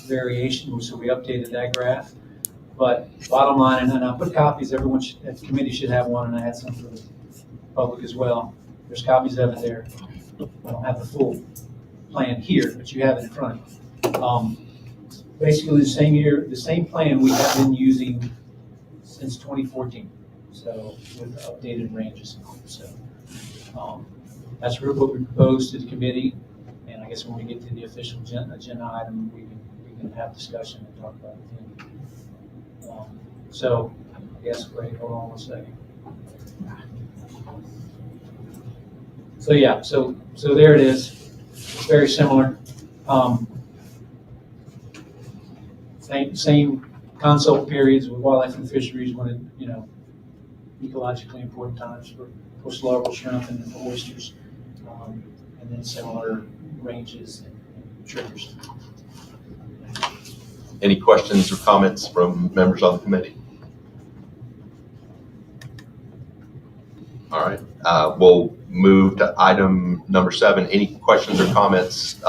variation, so we updated that graph. But bottom line, and I put copies, everyone at the committee should have one, and I had some for the public as well. There's copies of it there. I don't have the full plan here, but you have it in front of you. Basically the same plan we have been using since 2014. So with updated ranges. So that's what we proposed to the committee. And I guess when we get to the official agenda item, we can have discussion and talk about it then. So I guess, wait, hold on one second. So yeah, so there it is. It's very similar. Same consult periods with wildlife and fisheries when ecologically important times for post-larval shrimp and for oysters, and then similar ranges and triggers. Any questions or comments from members on the committee? All right, we'll move to item number 7. Any questions or comments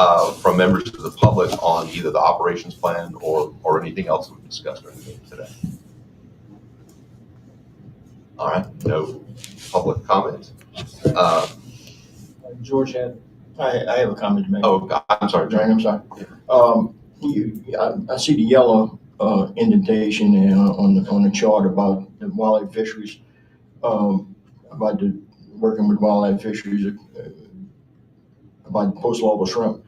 from members of the public on either the operations plan or anything else we've discussed or anything today? All right, no public comment. George had. I have a comment to make. Oh, God, I'm sorry, John, John. I'm sorry. I see the yellow indentation on the chart about the wildlife fisheries, about the working with wildlife fisheries, about post-larval shrimp.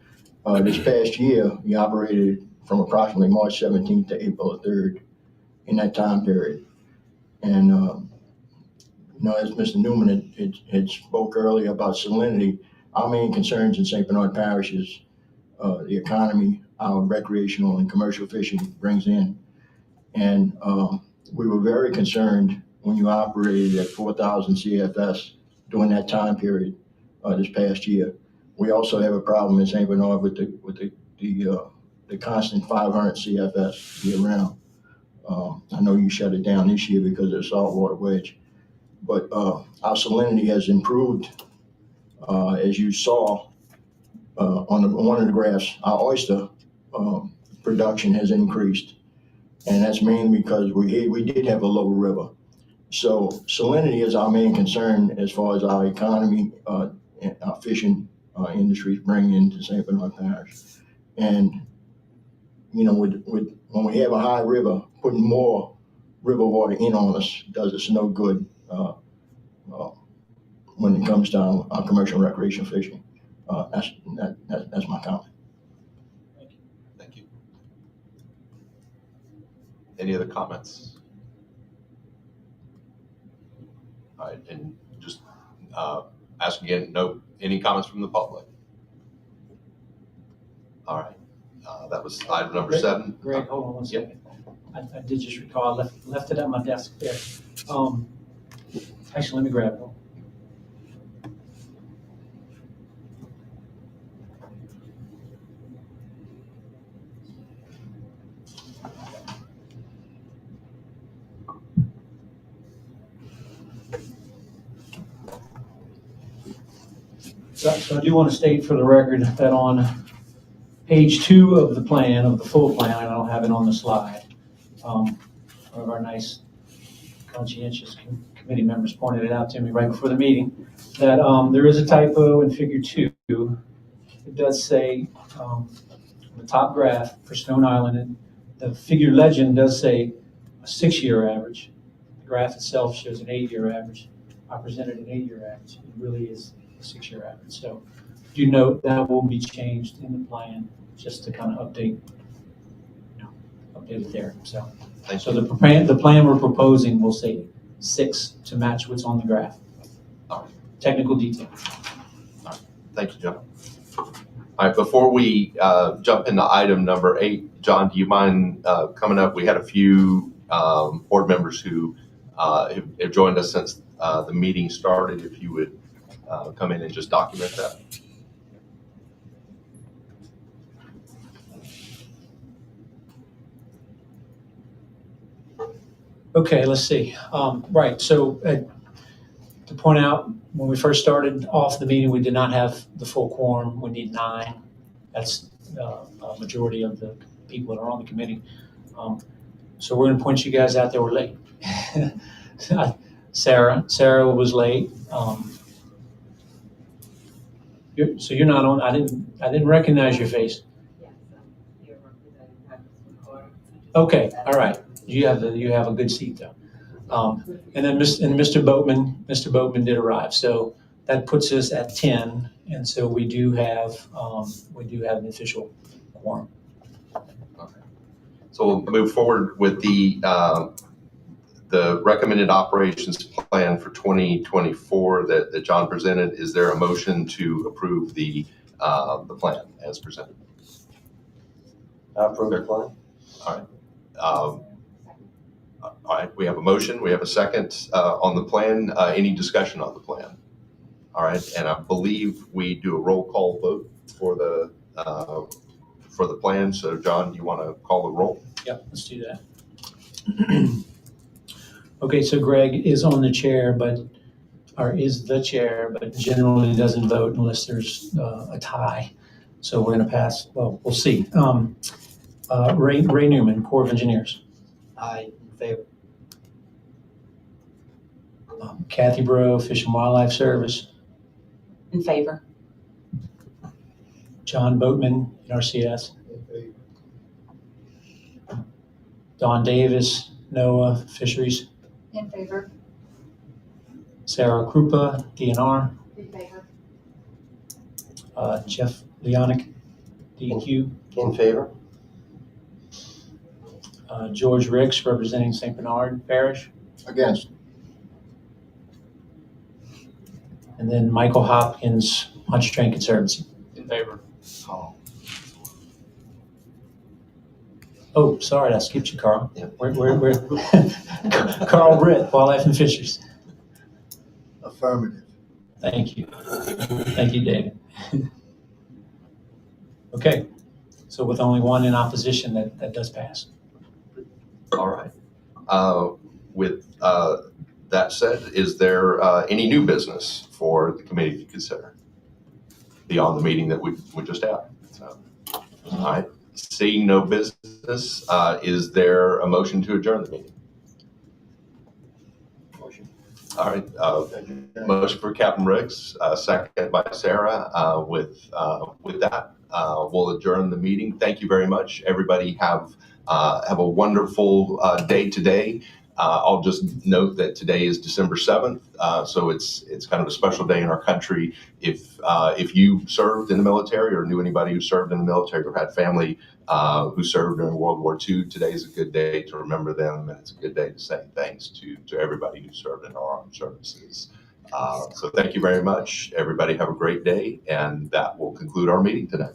This past year, we operated from approximately March 17th to April 3rd in that time period. And, as Mr. Newman had spoke earlier about salinity, our main concerns in St. Bernard Parish is the economy our recreational and commercial fishing brings in. And we were very concerned when you operated at 4,000 CFS during that time period this past year. We also have a problem in St. Bernard with the constant 500 CFS year round. I know you shut it down this year because of the saltwater wedge, but our salinity has improved, as you saw on one of the graphs. Our oyster production has increased, and that's mainly because we did have a lower river. So salinity is our main concern as far as our economy, and our fishing industries bring into St. Bernard Parish. And when we have a high river, putting more river water in on us does us no good when it comes to our commercial and recreational fishing. That's my comment. Thank you. Any other comments? All right, and just ask again, any comments from the public? All right, that was item number 7. Greg, hold on one second. I did just recall, I left it at my desk there. Actually, let me grab it. So I do want to state for the record that on page 2 of the plan, of the full plan, I don't have it on the slide, one of our nice conscientious committee members pointed it out to me right before the meeting, that there is a typo in figure 2. It does say, the top graph for Stone Island, and the figure legend does say a 6-year average. The graph itself shows an 8-year average. I presented an 8-year average. It really is a 6-year average. So do note that will be changed in the plan just to kind of update it there. So the plan we're proposing will say 6 to match what's on the graph. All right. Technical detail. All right. Thank you, John. All right, before we jump into item number 8, John, do you mind coming up? We had a few board members who have joined us since the meeting started. If you would come in and just document that. Okay, let's see. Right, so to point out, when we first started off the meeting, we did not have the full quorum. We need 9. That's a majority of the people that are on the committee. So we're gonna point you guys out that were late. Sarah was late. So you're not on, I didn't recognize your face. Okay, all right. You have a good seat though. And then Mr. Boatman did arrive. So that puts us at 10. And so we do have an official quorum. So we'll move forward with the recommended operations plan for 2024 that John presented. Is there a motion to approve the plan as presented? I approve the plan. All right, we have a motion, we have a second on the plan. Any discussion on the plan? All right, and I believe we do a roll call vote for the plan. So John, do you want to call the roll? Yep, let's do that. Okay, so Greg is on the chair, is the chair, but generally doesn't vote unless there's a tie. So we're gonna pass, well, we'll see. Ray Newman, Corps of Engineers. I in favor. Kathy Bro, Fish and Wildlife Service. In favor. John Boatman, NRCS. Don Davis, NOAA Fisheries. In favor. Sarah Krupa, DNR. In favor. Jeff Leonic, DEQ. In favor? George Ricks, representing St. Bernard Parish. Against. And then Michael Hopkins, Pontchartrain Conservancy. In favor. Oh, sorry, I skipped you, Carl. Yeah. Where? Carl Britt, Wildlife and Fisheries. Affirmative. Thank you. Thank you, David. Okay, so with only one in opposition, that does pass. All right. With that said, is there any new business for the committee to consider beyond the meeting that we just had? So, all right. Seeing no business, is there a motion to adjourn the meeting? Motion. All right. Motion for Captain Riggs, second by Sarah. With that, we'll adjourn the meeting. Thank you very much. Everybody have a wonderful day today. I'll just note that today is December 7th, so it's kind of a special day in our country. If you served in the military or knew anybody who served in the military or had family who served during World War II, today is a good day to remember them, and it's a good day to say thanks to everybody who served in our armed services. So thank you very much. Everybody have a great day, and that will conclude our meeting today.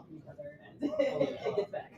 on each other and it gets back.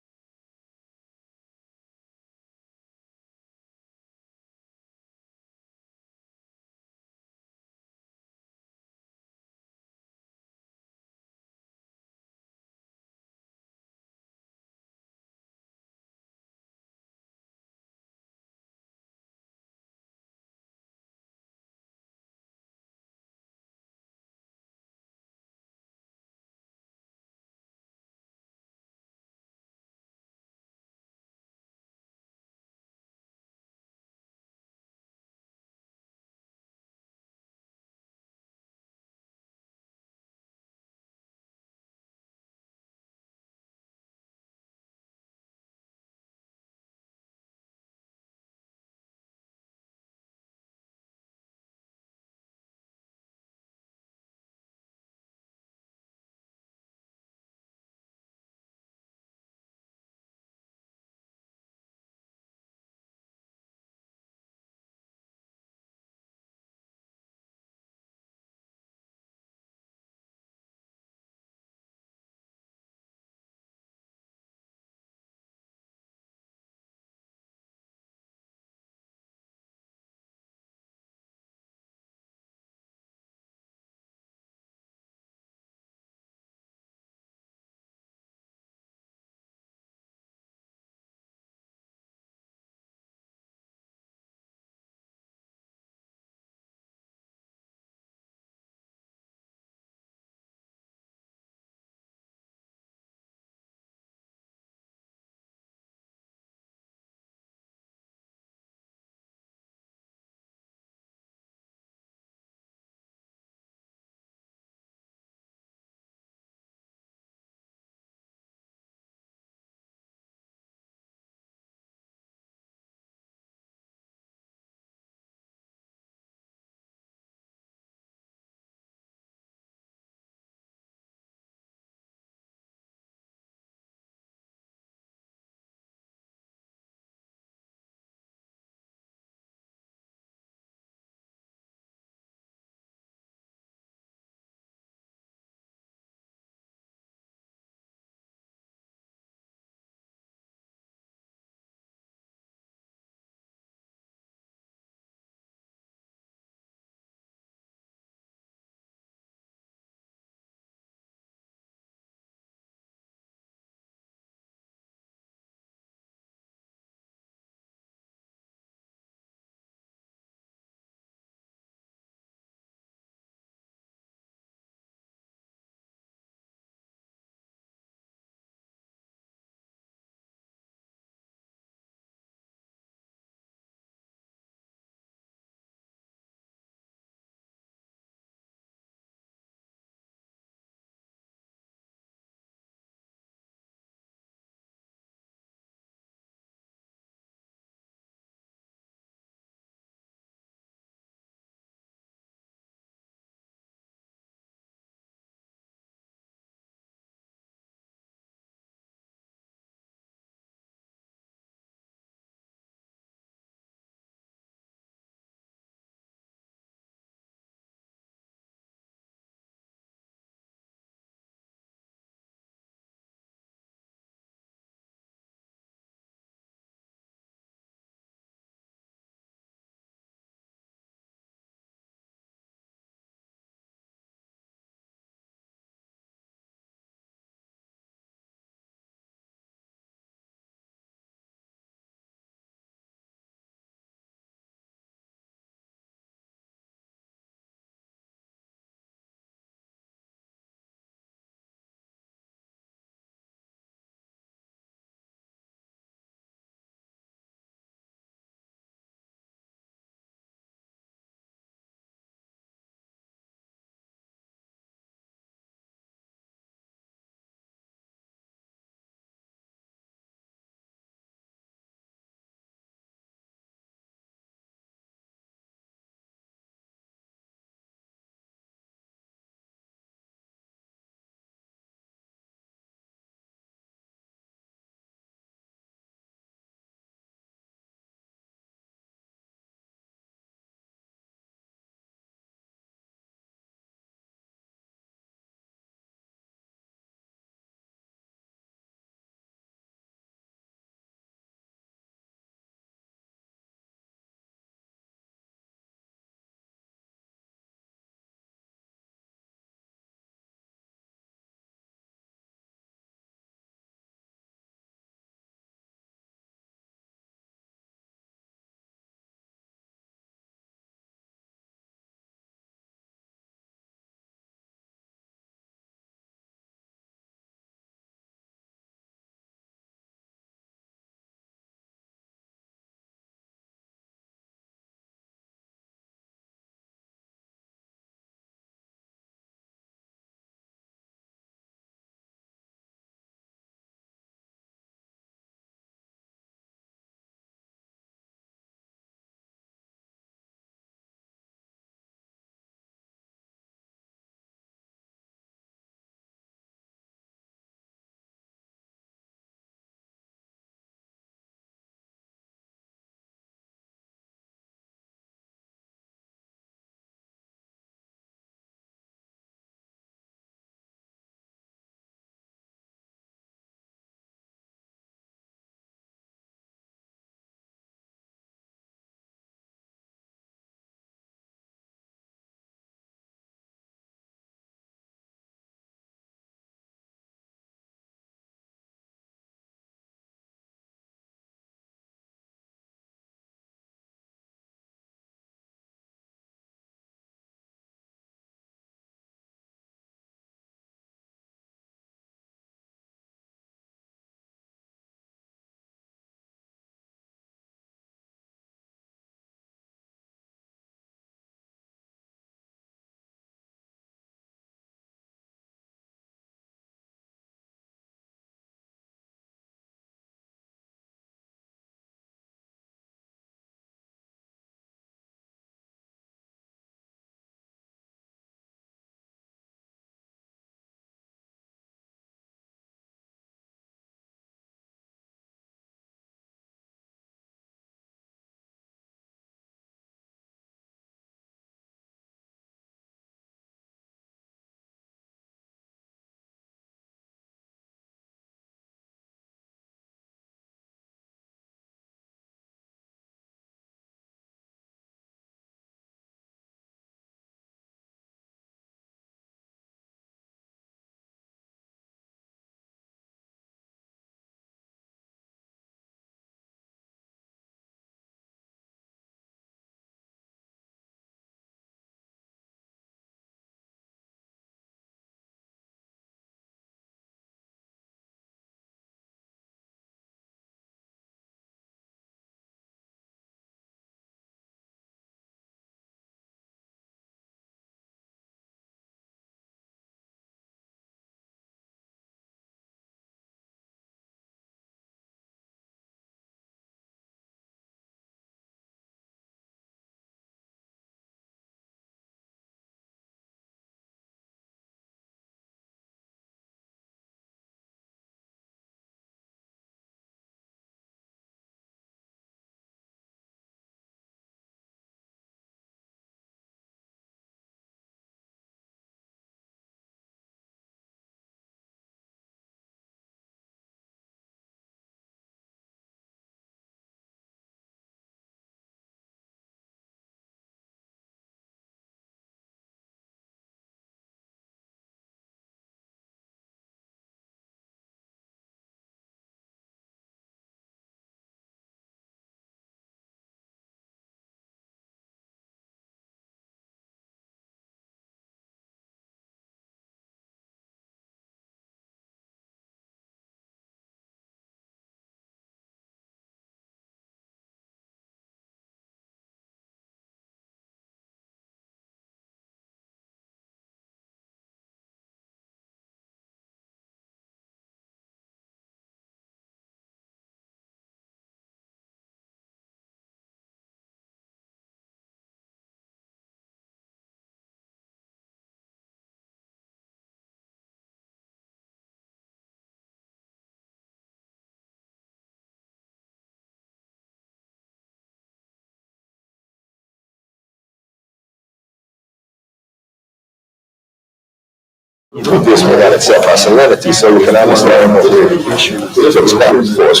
Put this one out itself our salinity so we can understand what we're expecting for us.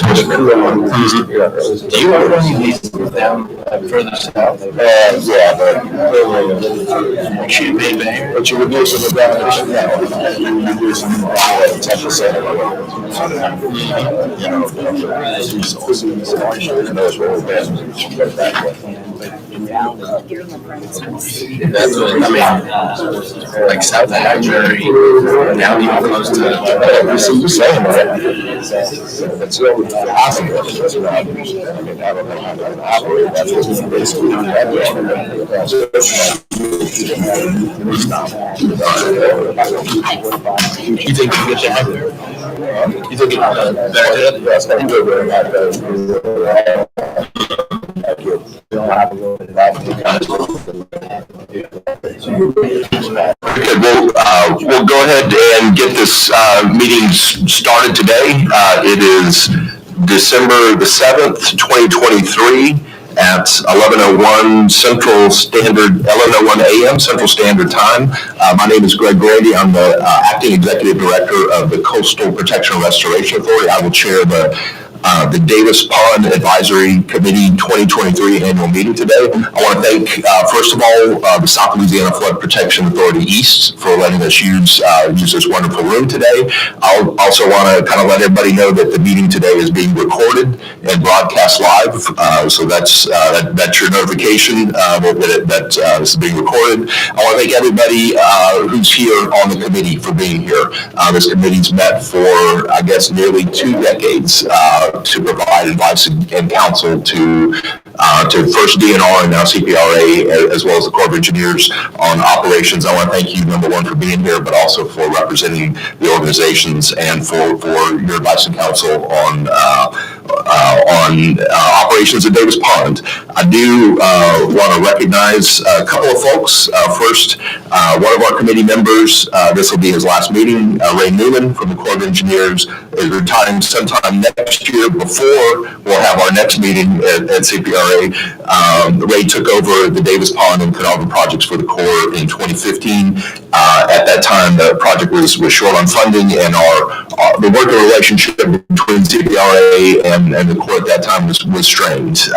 Do you have any meetings with them further south? Yeah, but but you would do some of that. You would do some 10% of resources. And those were all bad. That's what, I mean, like South of Hackberry, now even close to. So you're saying that. It's really possible. I mean, I don't know how to operate. That's what we basically You think you can get that? You think it's better? Yes, I can do it very much better. Okay, we'll go ahead and get this meeting started today. It is December the 7th, 2023 at 11:01 a.m. Central Standard Time. My name is Greg Grady. I'm the Acting Executive Director of the Coastal Protection and Restoration Authority. I will chair the Davis Pond Advisory Committee 2023 annual meeting today. I want to thank, first of all, the South Louisiana Flood Protection Authority East for letting us use this wonderful room today. I'll also want to kind of let everybody know that the meeting today is being recorded and broadcast live. So that's your notification that this is being recorded. I want to thank everybody who's here on the committee for being here. This committee's met for, I guess, nearly 2 decades. To provide advice and counsel to first DNR and now CPRA, as well as the Corps of Engineers on operations. I want to thank you, number one, for being here, but also for representing the organizations and for your advice and counsel on operations at Davis Pond. I do want to recognize a couple of folks. First, one of our committee members, this will be his last meeting, Ray Newman from the Corps of Engineers, is retiring sometime next year before we'll have our next meeting at CPRA. Ray took over the Davis Pond and Caernarvon projects for the Corps in 2015. At that time, the project was short on funding, and the working relationship between CPRA and the Corps at that time was strained,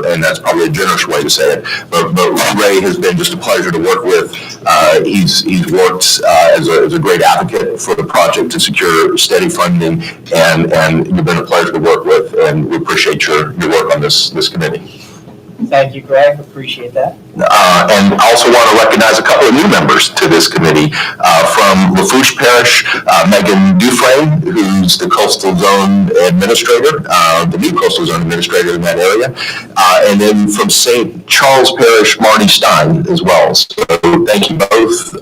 and that's probably a generous way to say it. But Ray has been just a pleasure to work with. He's worked as a great advocate for the project to secure steady funding, and you've been a pleasure to work with, and we appreciate your work on this committee. Thank you, Greg. Appreciate that. And I also want to recognize a couple of new members to this committee. From Lafourche Parish, Megan Dufresne, who's the Coastal Zone Administrator, the new Coastal Zone Administrator in that area. And then from St. Charles Parish, Marty Stein as well. So thank you both.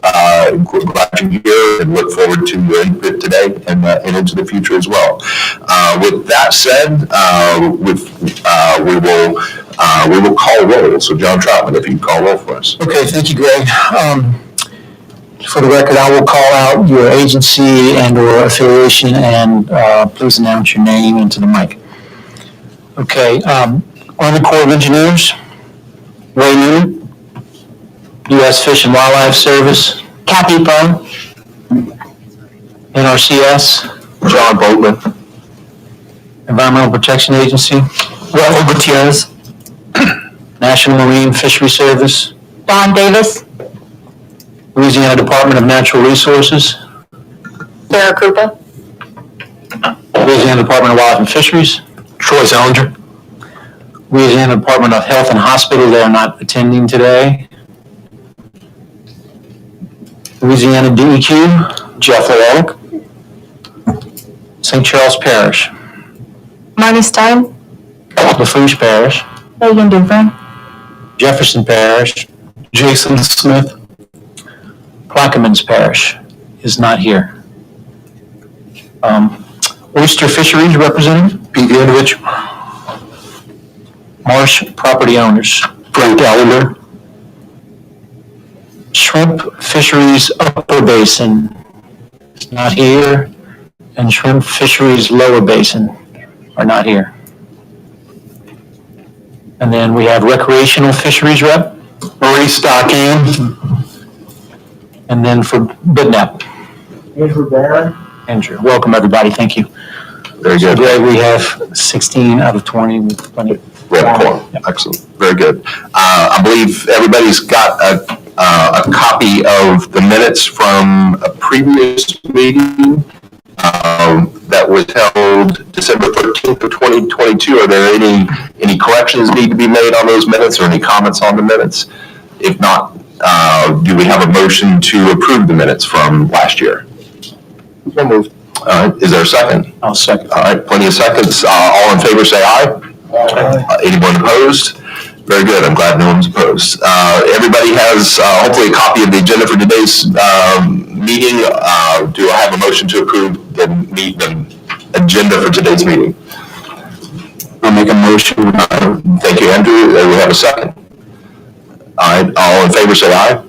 We're glad you're here and look forward to your input today and into the future as well. With that said, we will call roll. So John Troutman, if you can call roll for us. Okay, thank you, Greg. For the record, I will call out your agency and or affiliation, and please announce your name into the mic. Okay, Army Corps of Engineers, Ray Newman. U.S. Fish and Wildlife Service, Kathy Bone. NRCS, John Boatman. Environmental Protection Agency, Raul Gutierrez. National Marine Fishery Service, Don Davis, Louisiana Department of Natural Resources, Sarah Krupa, Louisiana Department of Wildlife and Fisheries, Troy Zellinger. Louisiana Department of Health and Hospital, they are not attending today. Louisiana DEQ, Jeff Lowell. St. Charles Parish, Marty Stein, Lafourche Parish, Megan Dufresne, Jefferson Parish, Jason Smith. Plaquemines Parish is not here. Oyster Fisheries Representative, Pete Yandovich. Marsh Property Owners, Frank Allender. Shrimp Fisheries Upper Basin is not here, and Shrimp Fisheries Lower Basin are not here. And then we have Recreational Fisheries Rep, Marie Stocking. and then for BidNap, Andrew Barron. Andrew, welcome everybody, thank you. Very So good. Greg, we have 16 out of 20 with plenty. We have a quorum. Excellent. Very good. I believe everybody's got a copy of the minutes from a previous meeting that was held December 13th of 2022. Are there any corrections need to be made on those minutes or any comments on the minutes? If not, do we have a motion to approve the minutes from last year? So moved. Is there a second? I'll second. All right, plenty of seconds. All in favor say aye. Anyone opposed? Very good. I'm glad no one's opposed. Everybody has hopefully a copy of the agenda for today's meeting. Do I have a motion to approve the agenda for today's meeting? I'll make a motion. Thank you, Andrew. We have a second. All right, all in favor say aye.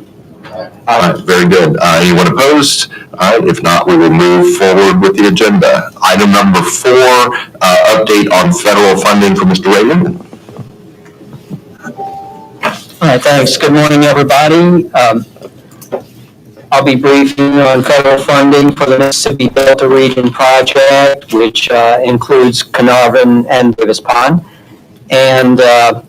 All right, very good. Anyone opposed? All right, if not, we will move forward with the agenda. Item number 4, update on federal funding for Mr. Raymond. All right, thanks. Good morning, everybody. I'll be briefing on federal funding for the Mississippi Delta Region project, which includes Caernarvon and Davis Pond. And the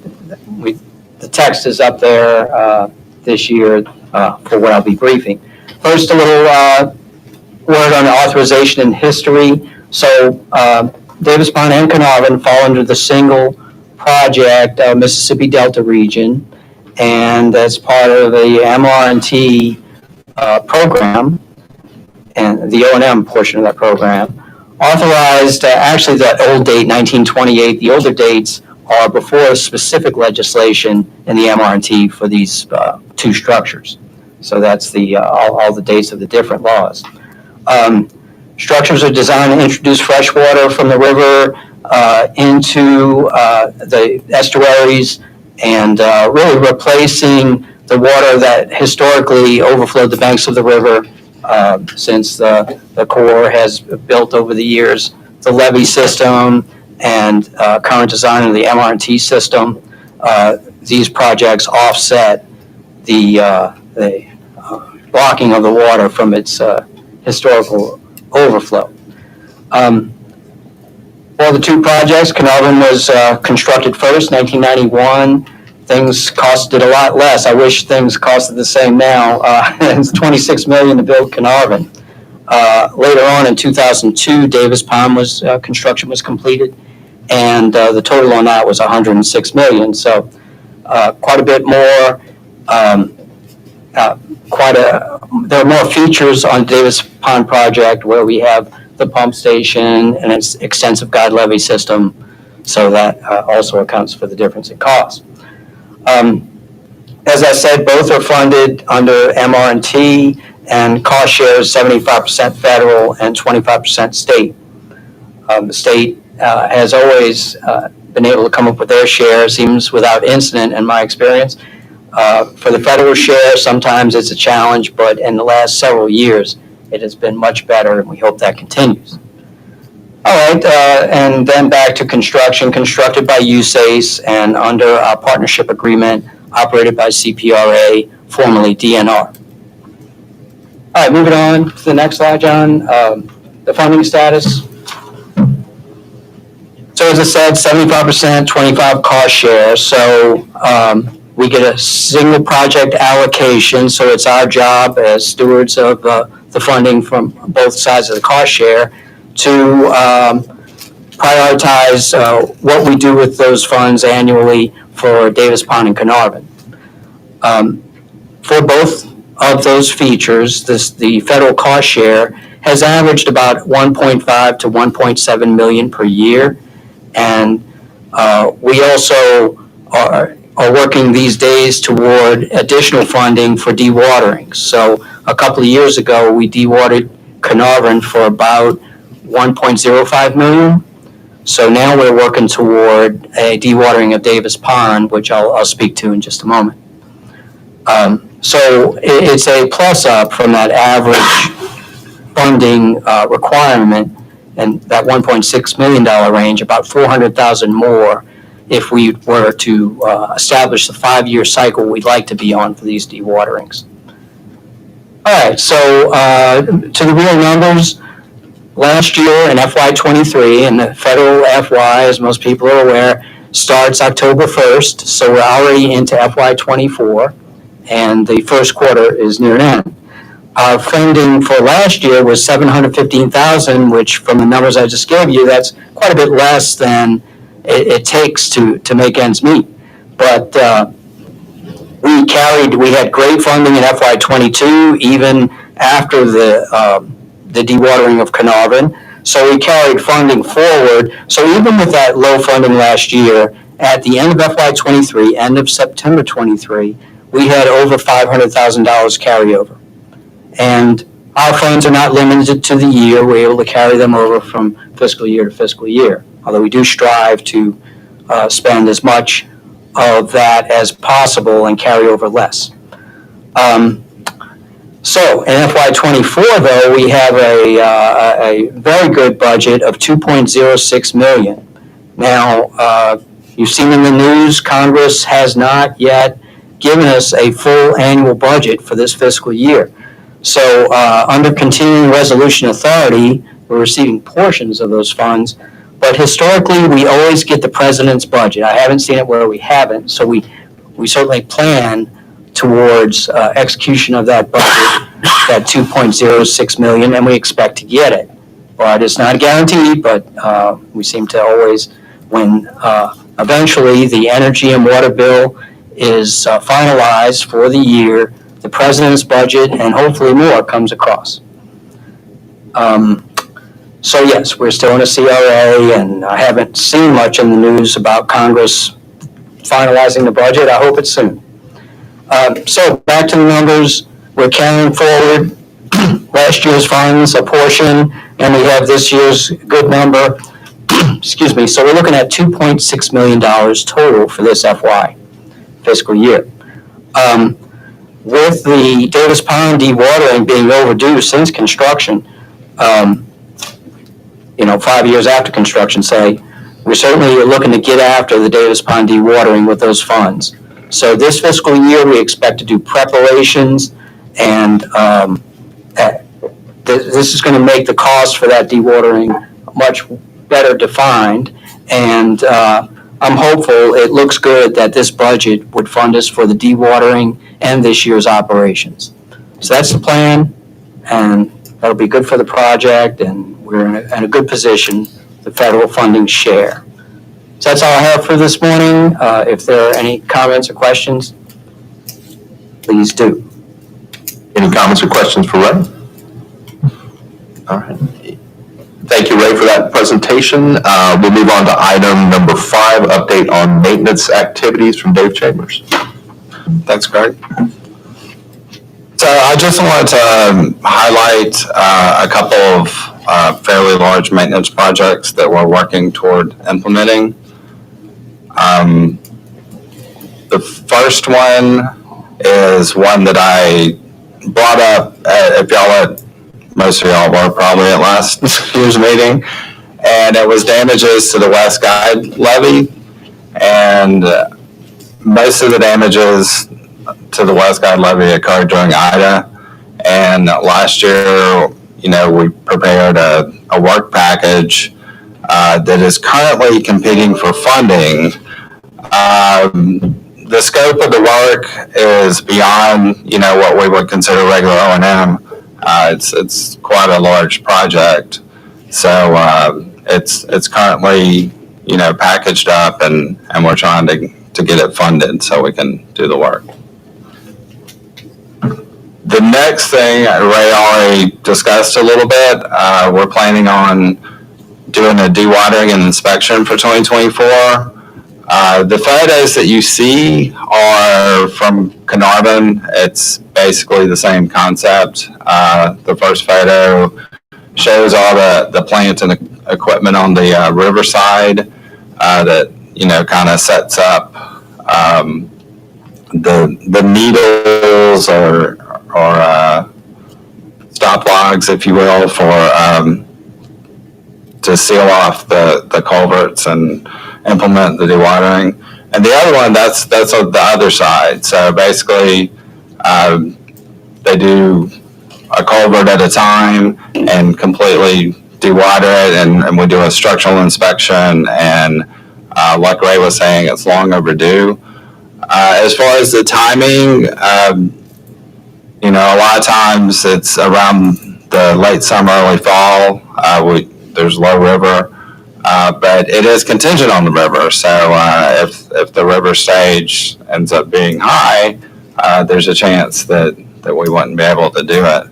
text is up there this year for what I'll be briefing. First, a little word on the authorization and history. So Davis Pond and Caernarvon fall under the single project, Mississippi Delta Region, and that's part of the MR&T program and the O&M portion of that program. Authorized, actually that old date, 1928, the older dates are before specific legislation in the MR&T for these 2 structures. So that's the all the dates of the different laws. Structures are designed to introduce fresh water from the river into the estuaries and really replacing the water that historically overflowed the banks of the river since the Corps has built over the years the levee system and current design of the MR&T system. These projects offset the blocking of the water from its historical overflow. For the 2 projects, Caernarvon was constructed first, 1991. Things costed a lot less. I wish things costed the same now. It's $26 million to build Caernarvon. Later on in 2002, Davis Pond construction was completed, and the total on that was $106 million. So quite a bit more. There are more features on Davis Pond project where we have the pump station and its extensive guide levee system, so that also accounts for the difference in cost. As I said, both are funded under MR&T, and cost share is 75% federal and 25% state. The state has always been able to come up with their share, seems without incident in my experience. For the federal share, sometimes it's a challenge, but in the last several years, it has been much better, and we hope that continues. All right, and then back to construction, constructed by USACE and under a partnership agreement operated by CPRA, formerly DNR. All right, moving on to the next slide, John. The funding status. So as I said, 75%, 25% cost share. So we get a single project allocation, so it's our job as stewards of the funding from both sides of the cost share to prioritize what we do with those funds annually for Davis Pond and Caernarvon. For both of those features, the federal cost share has averaged about 1.5 to 1.7 million per year, and we also are working these days toward additional funding for dewatering. So a couple of years ago, we dewatered Caernarvon for about 1.05 million. So now we're working toward a dewatering of Davis Pond, which I'll speak to in just a moment. So it's a plus up from that average funding requirement and that $1.6 million range, about 400,000 more if we were to establish the 5-year cycle we'd like to be on for these dewaterings. All right, so to the real numbers, last year in FY23, and the federal FY, as most people are aware, starts October 1st, so we're already into FY24, and the first quarter is near an end. Our funding for last year was $715,000, which from the numbers I just gave you, that's quite a bit less than it takes to make ends meet. But we had great funding in FY22, even after the dewatering of Caernarvon. So we carried funding forward. So even with that low funding last year, at the end of FY23, end of September 23, we had over $500,000 carryover. And our funds are not limited to the year. We're able to carry them over from fiscal year to fiscal year, although we do strive to spend as much of that as possible and carry over less. So in FY24, though, we have a very good budget of $2.06 million. Now, you've seen in the news, Congress has not yet given us a full annual budget for this fiscal year. So under continuing resolution authority, we're receiving portions of those funds, but historically, we always get the president's budget. I haven't seen it where we haven't, so we certainly plan towards execution of that budget, that $2.06 million, and we expect to get it. But it's not guaranteed, but we seem to always, when eventually the energy and water bill is finalized for the year, the president's budget and hopefully more comes across. So yes, we're still in a CRA, and I haven't seen much in the news about Congress finalizing the budget. I hope it's soon. So back to the numbers, we're carrying forward last year's funds, a portion, and we have this year's good number. Excuse me. So we're looking at $2.6 million total for this FY fiscal year. With the Davis Pond dewatering being overdue since construction, 5 years after construction, say, we're certainly looking to get after the Davis Pond dewatering with those funds. So this fiscal year, we expect to do preparations, and this is going to make the cost for that dewatering much better defined. And I'm hopeful, it looks good that this budget would fund us for the dewatering and this year's operations. So that's the plan, and that'll be good for the project, and we're in a good position, the federal funding share. So that's all I have for this morning. If there are any comments or questions, please do. Any comments or questions for Ray? All right. Thank you, Ray, for that presentation. We'll move on to item number 5, update on maintenance activities from Dave Chambers. Thanks, Greg. So I just wanted to highlight a couple of fairly large maintenance projects that we're working toward implementing. The first one is one that I brought up, most of y'all were probably at last year's meeting, and it was damages to the West Guide levee, and most of the damages to the West Guide levee occurred during Ida, and last year, we prepared a work package that is currently competing for funding. The scope of the work is beyond, what we would consider regular O&M. It's quite a large project, so it's currently, packaged up, and we're trying to get it funded so we can do the work. The next thing Ray already discussed a little bit, we're planning on doing a dewatering and inspection for 2024. The photos that you see are from Caernarvon. It's basically the same concept. The first photo shows all the plant and equipment on the riverside that, kind of sets up the needles or stop logs, if you will, for to seal off the culverts and implement the dewatering. And the other one, that's on the other side. So basically, they do a culvert at a time and completely dewater it, and we do a structural inspection, and like Ray was saying, it's long overdue. As far as the timing, a lot of times it's around the late summer, early fall. There's low river, but it is contingent on the river. So if the river stage ends up being high, there's a chance that we wouldn't be able to do it.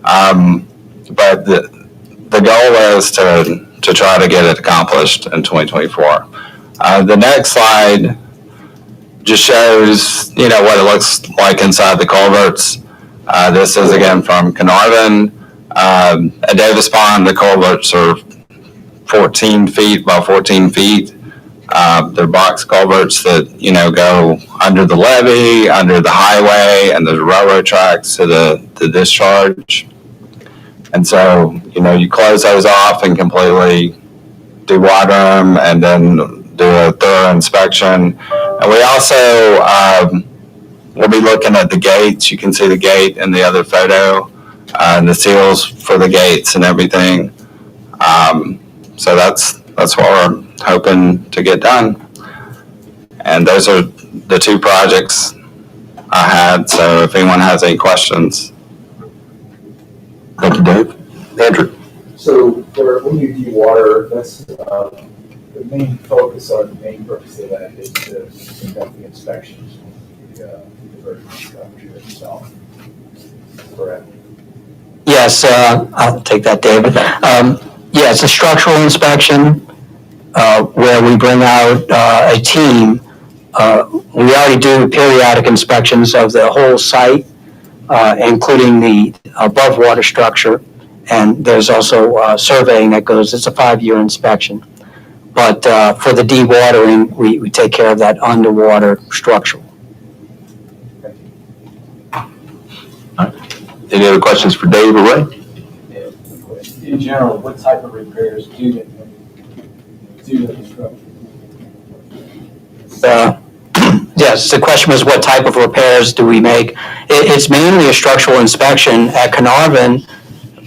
But the goal is to try to get it accomplished in 2024. The next slide just shows, what it looks like inside the culverts. This is again from Caernarvon. At Davis Pond, the culverts are 14 feet by 14 feet. They're box culverts that, go under the levee, under the highway, and there's railroad tracks to the discharge. And so, you close those off and completely dewater them, and then do a thorough inspection. And we also we'll be looking at the gates. You can see the gate in the other photo, and the seals for the gates and everything. So that's what we're hoping to get done. And those are the two projects I had. So if anyone has any questions. Thank you, Dave. Andrew. So when you dewater, that's the main focus or the main purpose of that is to conduct the inspections of the diversion structure itself. Correct. Yes, I'll take that, David. Yeah, it's a structural inspection where we bring out a team. We already do periodic inspections of the whole site, including the above water structure. And there's also surveying that goes, it's a 5-year inspection. But for the dewatering, we take care of that underwater structural. Any other questions for Dave or Ray? In general, what type of repairs do the construction? Yes, the question was what type of repairs do we make? It's mainly a structural inspection. At Caernarvon,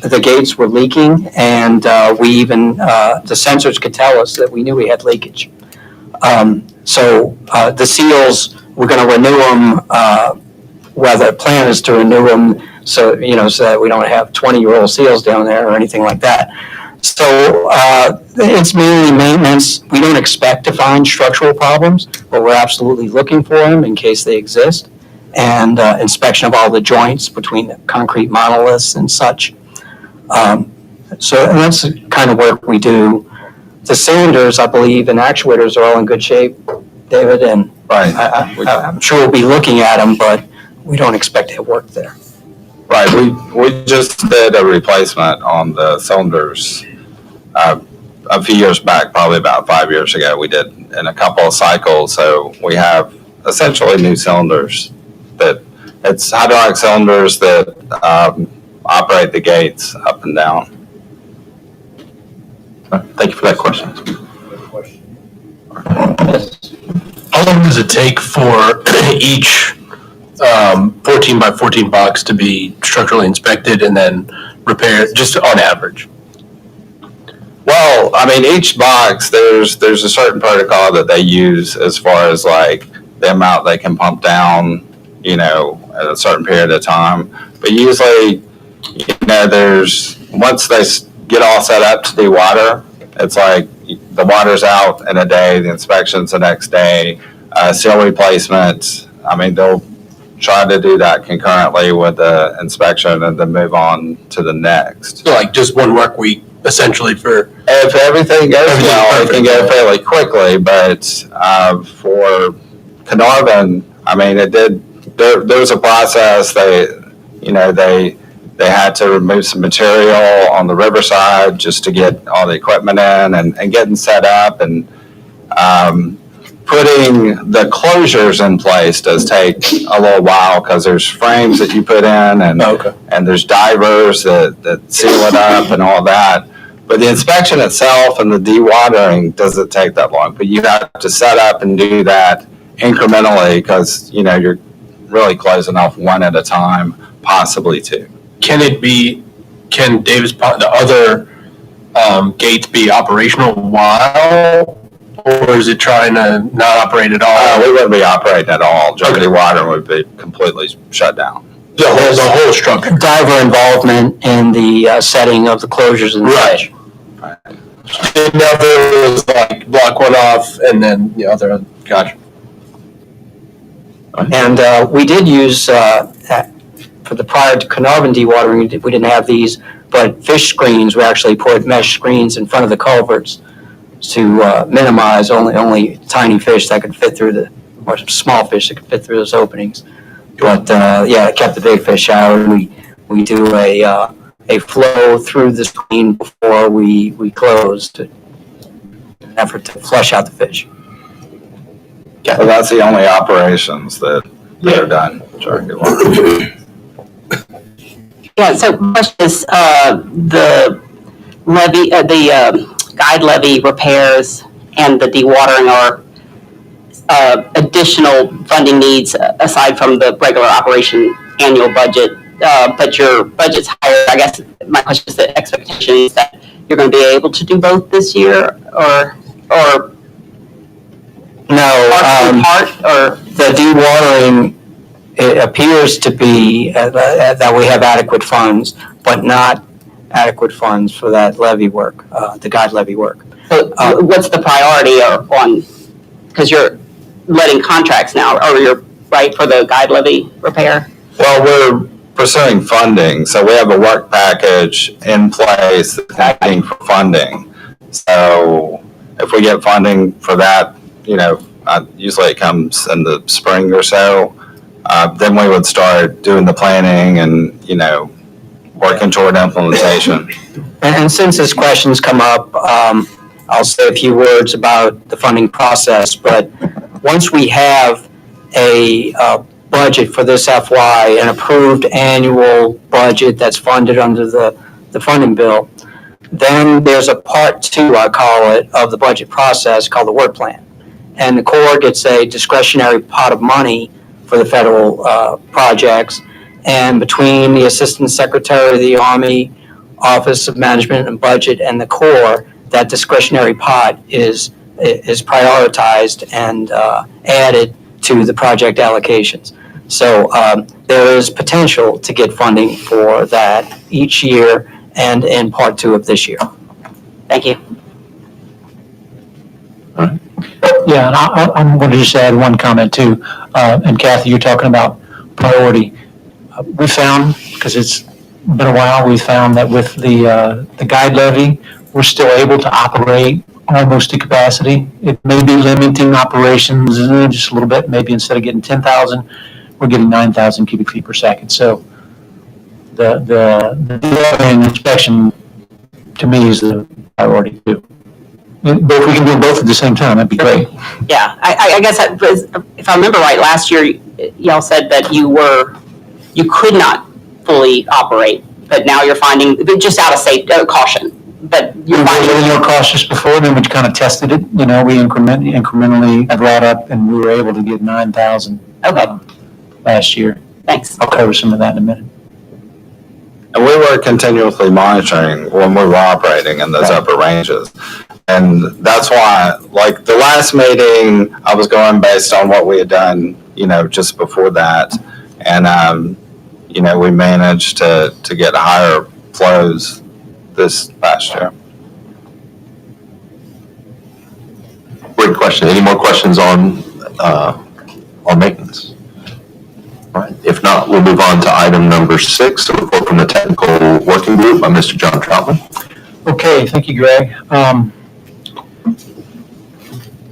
the gates were leaking, and we even, the sensors could tell us that we knew we had leakage. So the seals, we're going to renew them, the plan is to renew them so that we don't have 20-year-old seals down there or anything like that. So it's mainly maintenance. We don't expect to find structural problems, but we're absolutely looking for them in case they exist, and inspection of all the joints between the concrete monoliths and such. So and that's the kind of work we do. The cylinders, I believe, and actuators are all in good shape, David, and Right. I'm sure we'll be looking at them, but we don't expect to have work there. Right. We just did a replacement on the cylinders a few years back, probably about 5 years ago. We did in a couple of cycles. So we have essentially new cylinders it's hydraulic cylinders that operate the gates up and down. Thank you for that question. How long does it take for each 14 by 14 box to be structurally inspected and then repaired, just on average? Well, I mean, each box, there's a certain protocol that they use as far as like the amount they can pump down, at a certain period of time. But usually, there's, once they get all set up to dewater, it's like the water's out in a day, the inspection's the next day, seal replacement. I mean, they'll try to do that concurrently with the inspection and then move on to the next. So like just one work week, essentially, for... If everything goes well, it can go fairly quickly, but for Caernarvon, I mean, there was a process. They had to remove some material on the riverside just to get all the equipment in and getting set up, and putting the closures in place does take a little while because there's frames that you put in and there's divers that seal it up and all that. But the inspection itself and the dewatering doesn't take that long. But you have to set up and do that incrementally because, you're really closing off one at a time, possibly two. can Davis Pond, the other gates be operational while, or is it trying to not operate at all? We wouldn't be operating at all. Jersey Water would be completely shut down. The whole structure. Diver involvement in the setting of the closures and such. It never was like block one off and then the other. Gotcha. And we did use, for the prior to Caernarvon dewatering, we didn't have these, but fish screens, we actually put mesh screens in front of the culverts to minimize only tiny fish that could fit through or small fish that could fit through those openings. But yeah, it kept the big fish out. We do a flow through the screen before we close in an effort to flush out the fish. So that's the only operations that are done. Yeah, so question is, the levee, the guide levee repairs and the dewatering are additional funding needs aside from the regular operation annual budget, but your budget's higher. I guess my question is the expectation is that you're going to be able to do both this year, or no, part, or the dewatering, it appears to be that we have adequate funds, but not adequate funds for that levee work, the guide levee work. what's the priority on, because you're letting contracts now, or you're right for the guide levee repair? Well, we're pursuing funding, so we have a work package in place asking for funding. So if we get funding for that, usually it comes in the spring or so, then we would start doing the planning and, working toward implementation. And since this question's come up, I'll say a few words about the funding process. But once we have a budget for this FY, an approved annual budget that's funded under the funding bill, then there's a part two, I call it, of the budget process called the work plan. And the Corps gets a discretionary pot of money for the federal projects. And between the Assistant Secretary of the Army, Office of Management and Budget, and the Corps, that discretionary pot is prioritized and added to the project allocations. So there is potential to get funding for that each year and in part two of this year. Thank you. Yeah, and I'm going to just add one comment too. And Kathy, you're talking about priority. We found, because it's been a while, we found that with the guide levy, we're still able to operate almost to capacity. It may be limiting operations just a little bit. Maybe instead of getting 10,000, we're getting 9,000 cubic feet per second. So the dewatering inspection to me is the priority too. But if we can do both at the same time, that'd be great. Yeah, I guess if I remember right, last year y'all said that you could not fully operate, but now you're finding, just out of caution, but you're finding. We were a little cautious before, then we kind of tested it. We incrementally brought up, and we were able to get 9,000 last year. Thanks. I'll cover some of that in a minute. And we were continuously monitoring when we were operating in those upper ranges. And that's why, like the last meeting, I was going based on what we had done, just before that. And, we managed to get higher flows this past year. Great question. Any more questions on maintenance? All right. If not, we'll move on to item number 6, a report from the technical working group by Mr. John Troutman. Okay, thank you, Greg.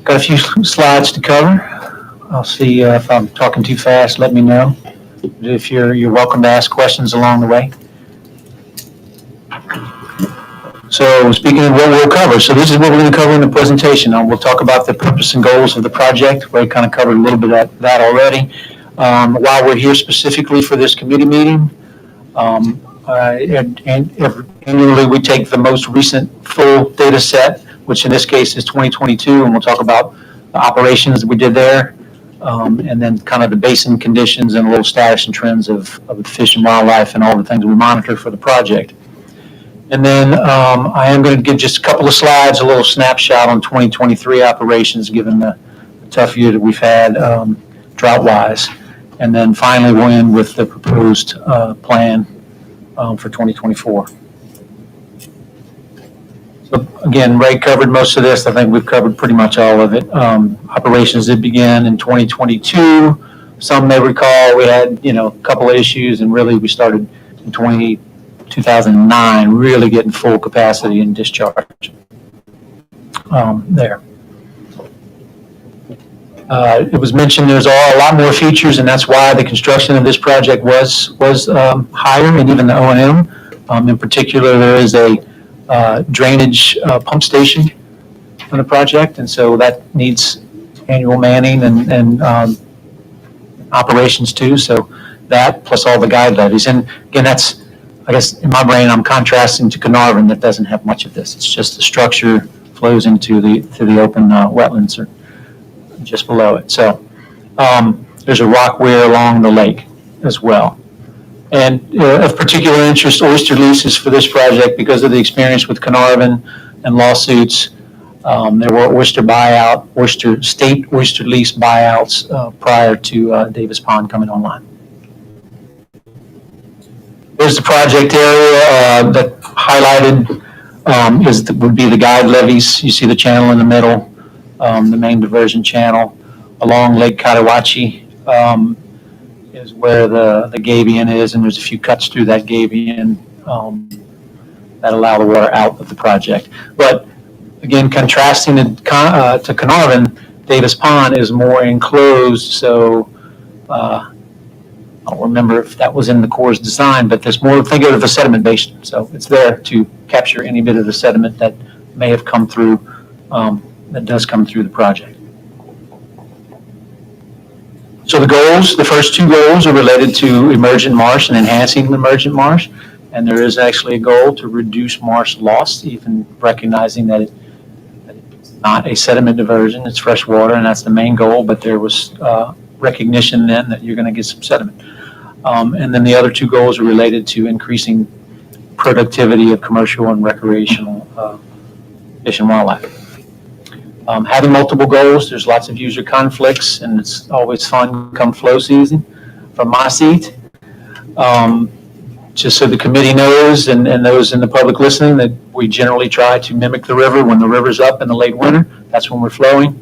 Got a few slides to cover. I'll see if I'm talking too fast, let me know. If you're welcome to ask questions along the way. So speaking of what we'll cover, so this is what we're going to cover in the presentation. We'll talk about the purpose and goals of the project. We kind of covered a little bit of that already. While we're here specifically for this committee meeting, annually we take the most recent full data set, which in this case is 2022, and we'll talk about the operations that we did there. and then kind of the basin conditions and a little status and trends of the fish and wildlife and all the things we monitor for the project. And then I am going to give just a couple of slides, a little snapshot on 2023 operations, given the tough year that we've had drought-wise. And then finally, we'll end with the proposed plan for 2024. So again, Ray covered most of this. I think we've covered pretty much all of it. Operations did begin in 2022. Some may recall we had, a couple of issues, and really we started in 2009, really getting full capacity and discharge there. It was mentioned there's a lot more features, and that's why the construction of this project was higher, and even the O&M. In particular, there is a drainage pump station on the project, and so that needs annual manning and operations too. So that plus all the guide levees, and again, that's, I guess in my brain I'm contrasting to Caernarvon that doesn't have much of this. It's just the structure flows into the open wetlands or just below it. So there's a rock weir along the lake as well. And of particular interest, oyster leases for this project, because of the experience with Caernarvon and lawsuits. There were state oyster lease buyouts prior to Davis Pond coming online. There's the project area that highlighted would be the guide levees. You see the channel in the middle, the main diversion channel along Lake Cotahuachi. Is where the gabion is, and there's a few cuts through that gabion that allow the water out of the project. But again, contrasting it to Caernarvon, Davis Pond is more enclosed, so I don't remember if that was in the Corps' design, but there's more, think of it as a sediment basin, so it's there to capture any bit of the sediment that may have come through, that does come through the project. So the goals, the first two goals are related to emergent marsh and enhancing emergent marsh. And there is actually a goal to reduce marsh loss, even recognizing that it's not a sediment diversion, it's fresh water, and that's the main goal. But there was recognition then that you're going to get some sediment. And then the other two goals are related to increasing productivity of commercial and recreational fish and wildlife. Having multiple goals, there's lots of user conflicts, and it's always fun come flow season from my seat. Just so the committee knows and those in the public listening that we generally try to mimic the river. When the river's up in the late winter, that's when we're flowing.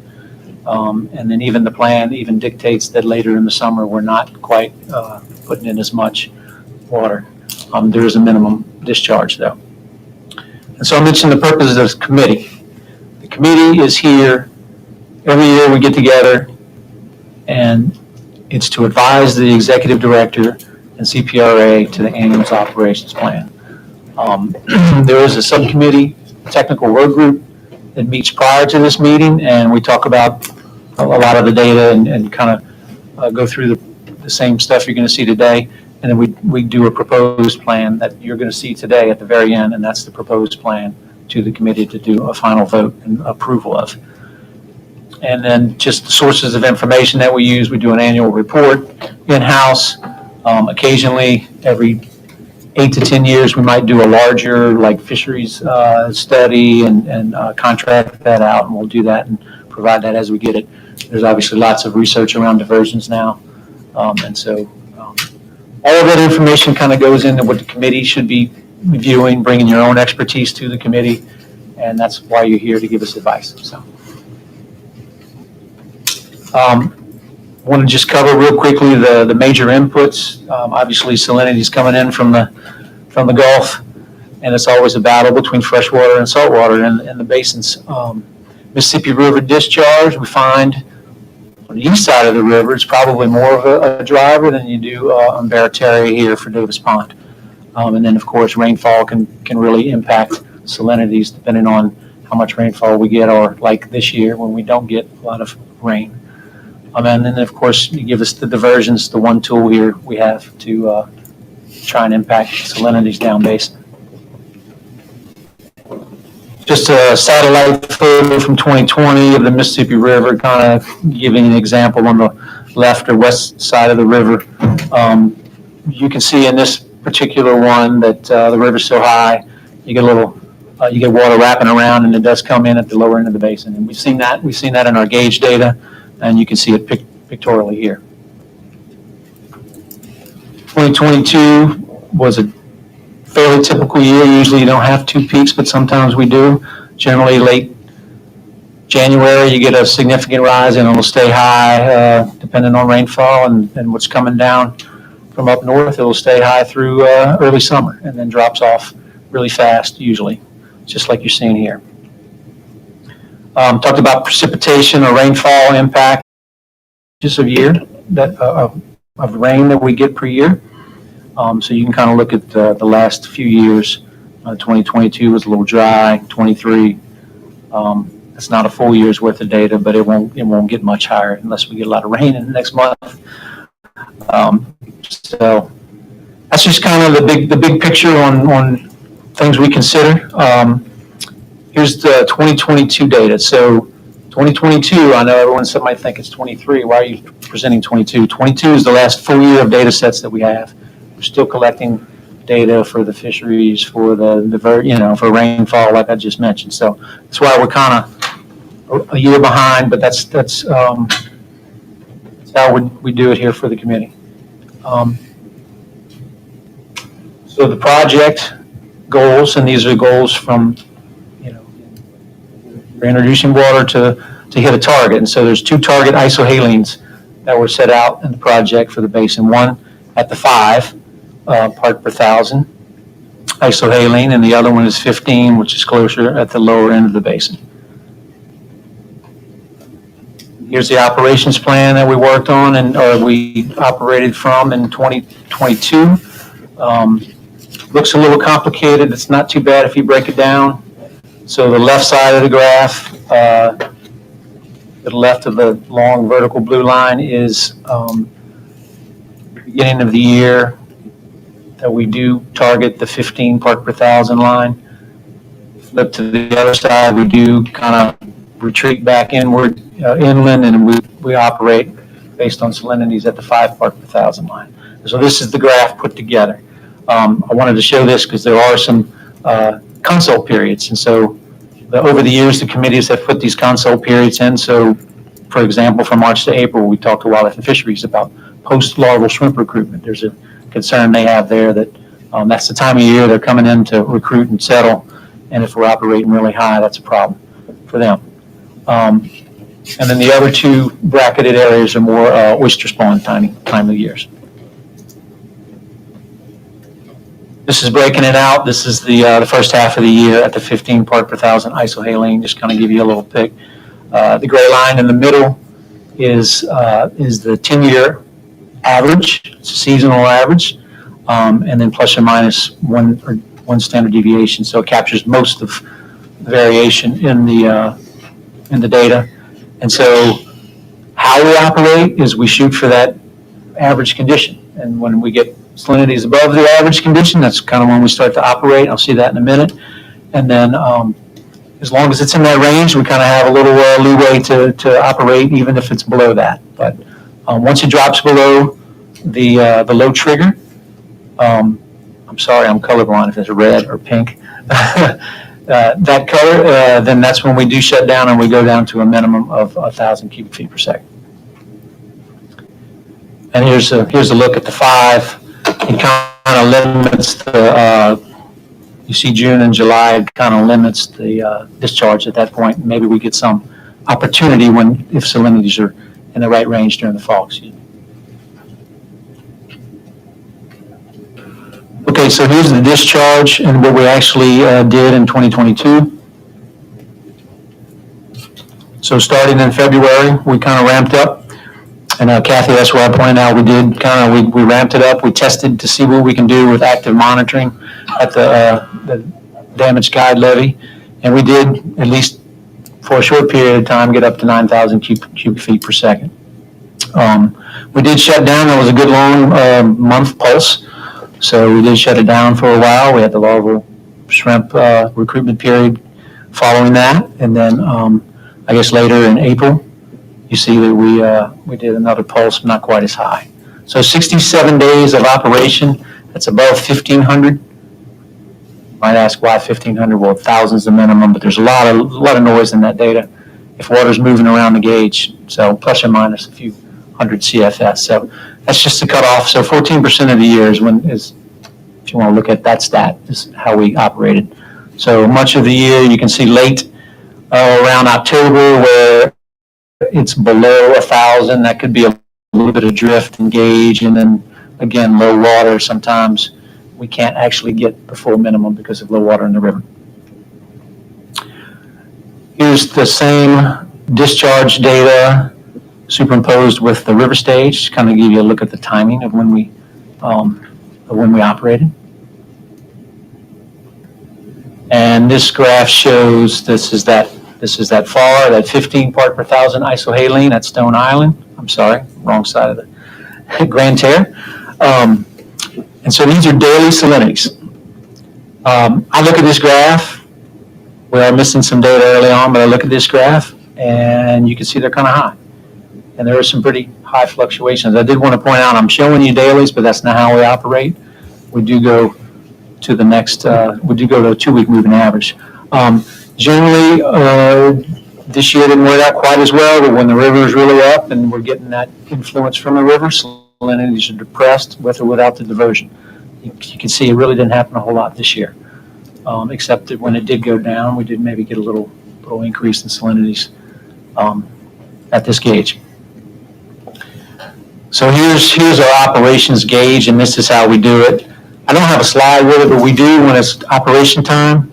And then even the plan even dictates that later in the summer we're not quite putting in as much water. There is a minimum discharge though. And so I mentioned the purpose of this committee. Committee is here. Every year we get together, and it's to advise the executive director and CPRA to the annual operations plan. There is a subcommittee, technical work group, that meets prior to this meeting, and we talk about a lot of the data and kind of go through the same stuff you're going to see today. And then we do a proposed plan that you're going to see today at the very end, and that's the proposed plan to the committee to do a final vote and approval of. And then just the sources of information that we use, we do an annual report in-house. Occasionally, every 8 to 10 years, we might do a larger like fisheries study and contract that out, and we'll do that and provide that as we get it. There's obviously lots of research around diversions now. And so all of that information kind of goes into what the committee should be reviewing, bringing your own expertise to the committee, and that's why you're here, to give us advice. So, want to just cover real quickly the major inputs. Obviously, salinity is coming in from the Gulf, and it's always a battle between freshwater and saltwater in the basins. Mississippi River discharge, we find on the east side of the river, it's probably more of a driver than you do on Barataria here for Davis Pond. And then, of course, rainfall can really impact salinities depending on how much rainfall we get, or like this year when we don't get a lot of rain. And then, of course, you give us the diversions, the one tool here we have to try and impact salinities down basin. just a satellite photo from 2020 of the Mississippi River, kind of giving an example on the left or west side of the river. You can see in this particular one that the river's so high, you get you get water wrapping around, and it does come in at the lower end of the basin. And we've seen that in our gauge data, and you can see it pictorially here. 2022 was a fairly typical year. Usually you don't have two peaks, but sometimes we do. Generally late January, you get a significant rise, and it'll stay high depending on rainfall and what's coming down from up north. It'll stay high through early summer and then drops off really fast usually, just like you're seeing here. Talked about precipitation or rainfall impact just of year of rain that we get per year. So you can kind of look at the last few years. 2022 was a little dry. 23, it's not a full year's worth of data, but it won't get much higher unless we get a lot of rain in the next month. So that's just kind of the big picture on things we consider. Here's the 2022 data. So 2022, I know everyone might think it's 23. Why are you presenting 22? 22 is the last full year of data sets that we have. We're still collecting data for the fisheries, for for rainfall, like I just mentioned. So that's why we're kind of a year behind, but that's how we do it here for the committee. So the project goals, and these are goals from, we're introducing water to hit a target. And so there's two target isohalines that were set out in the project for the basin. One at the 5 part per thousand isohaline, and the other one is 15, which is closer at the lower end of the basin. Here's the operations plan that we worked on or we operated from in 2022. Looks a little complicated. It's not too bad if you break it down. So the left side of the graph, to the left of the long vertical blue line is the beginning of the year that we do target the 15 part per thousand line. Flip to the other side, we do kind of retreat back inland, and we operate based on salinities at the 5 part per thousand line. So this is the graph put together. I wanted to show this because there are some consult periods, and so over the years the committees have put these consult periods in. So, for example, from March to April, we talked to Wildlife and Fisheries about post-larval shrimp recruitment. There's a concern they have there that that's the time of year they're coming in to recruit and settle, and if we're operating really high, that's a problem for them. And then the other two bracketed areas are more oyster spawn time of years. This is breaking it out. This is the first half of the year at the 15 part per thousand isohaline, just kind of give you a little pic. The gray line in the middle is the 10-year average, it's a seasonal average, and then plus or minus one standard deviation. So it captures most of the variation in the data. And so how we operate is we shoot for that average condition. And when we get salinities above the average condition, that's kind of when we start to operate. I'll see that in a minute. And then as long as it's in that range, we kind of have a little leeway to operate even if it's below that. But once it drops below the low trigger, I'm sorry, I'm colorblind if it's red or pink. That color, then that's when we do shut down and we go down to a minimum of 1,000 cubic feet per second. And here's a look at the 5. It kind of limits you see June and July, it kind of limits the discharge at that point. Maybe we get some opportunity if salinities are in the right range during the fall. Okay, so here's the discharge and what we actually did in 2022. So starting in February, we kind of ramped up. And Kathy, that's where I pointed out we ramped it up. We tested to see what we can do with active monitoring at the damaged guide levee. And we did, at least for a short period of time, get up to 9,000 cubic feet per second. We did shut down. There was a good long month pulse. So we did shut it down for a while. We had the larval shrimp recruitment period following that. And then, I guess later in April, you see that we did another pulse, not quite as high. So 67 days of operation, that's above 1,500. You might ask why 1,500? Well, 1,000's the minimum, but there's a lot of noise in that data if water's moving around the gauge. So plus or minus a few hundred CFS. So that's just the cutoff. So 14% of the year is, if you want to look at that stat, is how we operated. So much of the year, you can see late around October where it's below 1,000. That could be a little bit of drift and gauge, and then again, low water. Sometimes we can't actually get the full minimum because of low water in the river. Here's the same discharge data superimposed with the river stage to kind of give you a look at the timing of when we operated. And this graph shows this is that FAR, that 15 part per thousand isohaline at Stone Island. I'm sorry, wrong side of the Grand Terre. And so these are daily salinities. I look at this graph. We are missing some data early on, but I look at this graph and you can see they're kind of high. And there are some pretty high fluctuations. I did want to point out, I'm showing you dailies, but that's not how we operate. We do go to the next, we do go to a 2-week moving average. Generally, this year didn't work out quite as well, but when the river is really up and we're getting that influence from the river, salinities are depressed with or without the diversion. You can see it really didn't happen a whole lot this year, except that when it did go down, we did maybe get a little increase in salinities at this gauge. So here's our operations gauge, and this is how we do it. I don't have a slide with it, but we do, when it's operation time,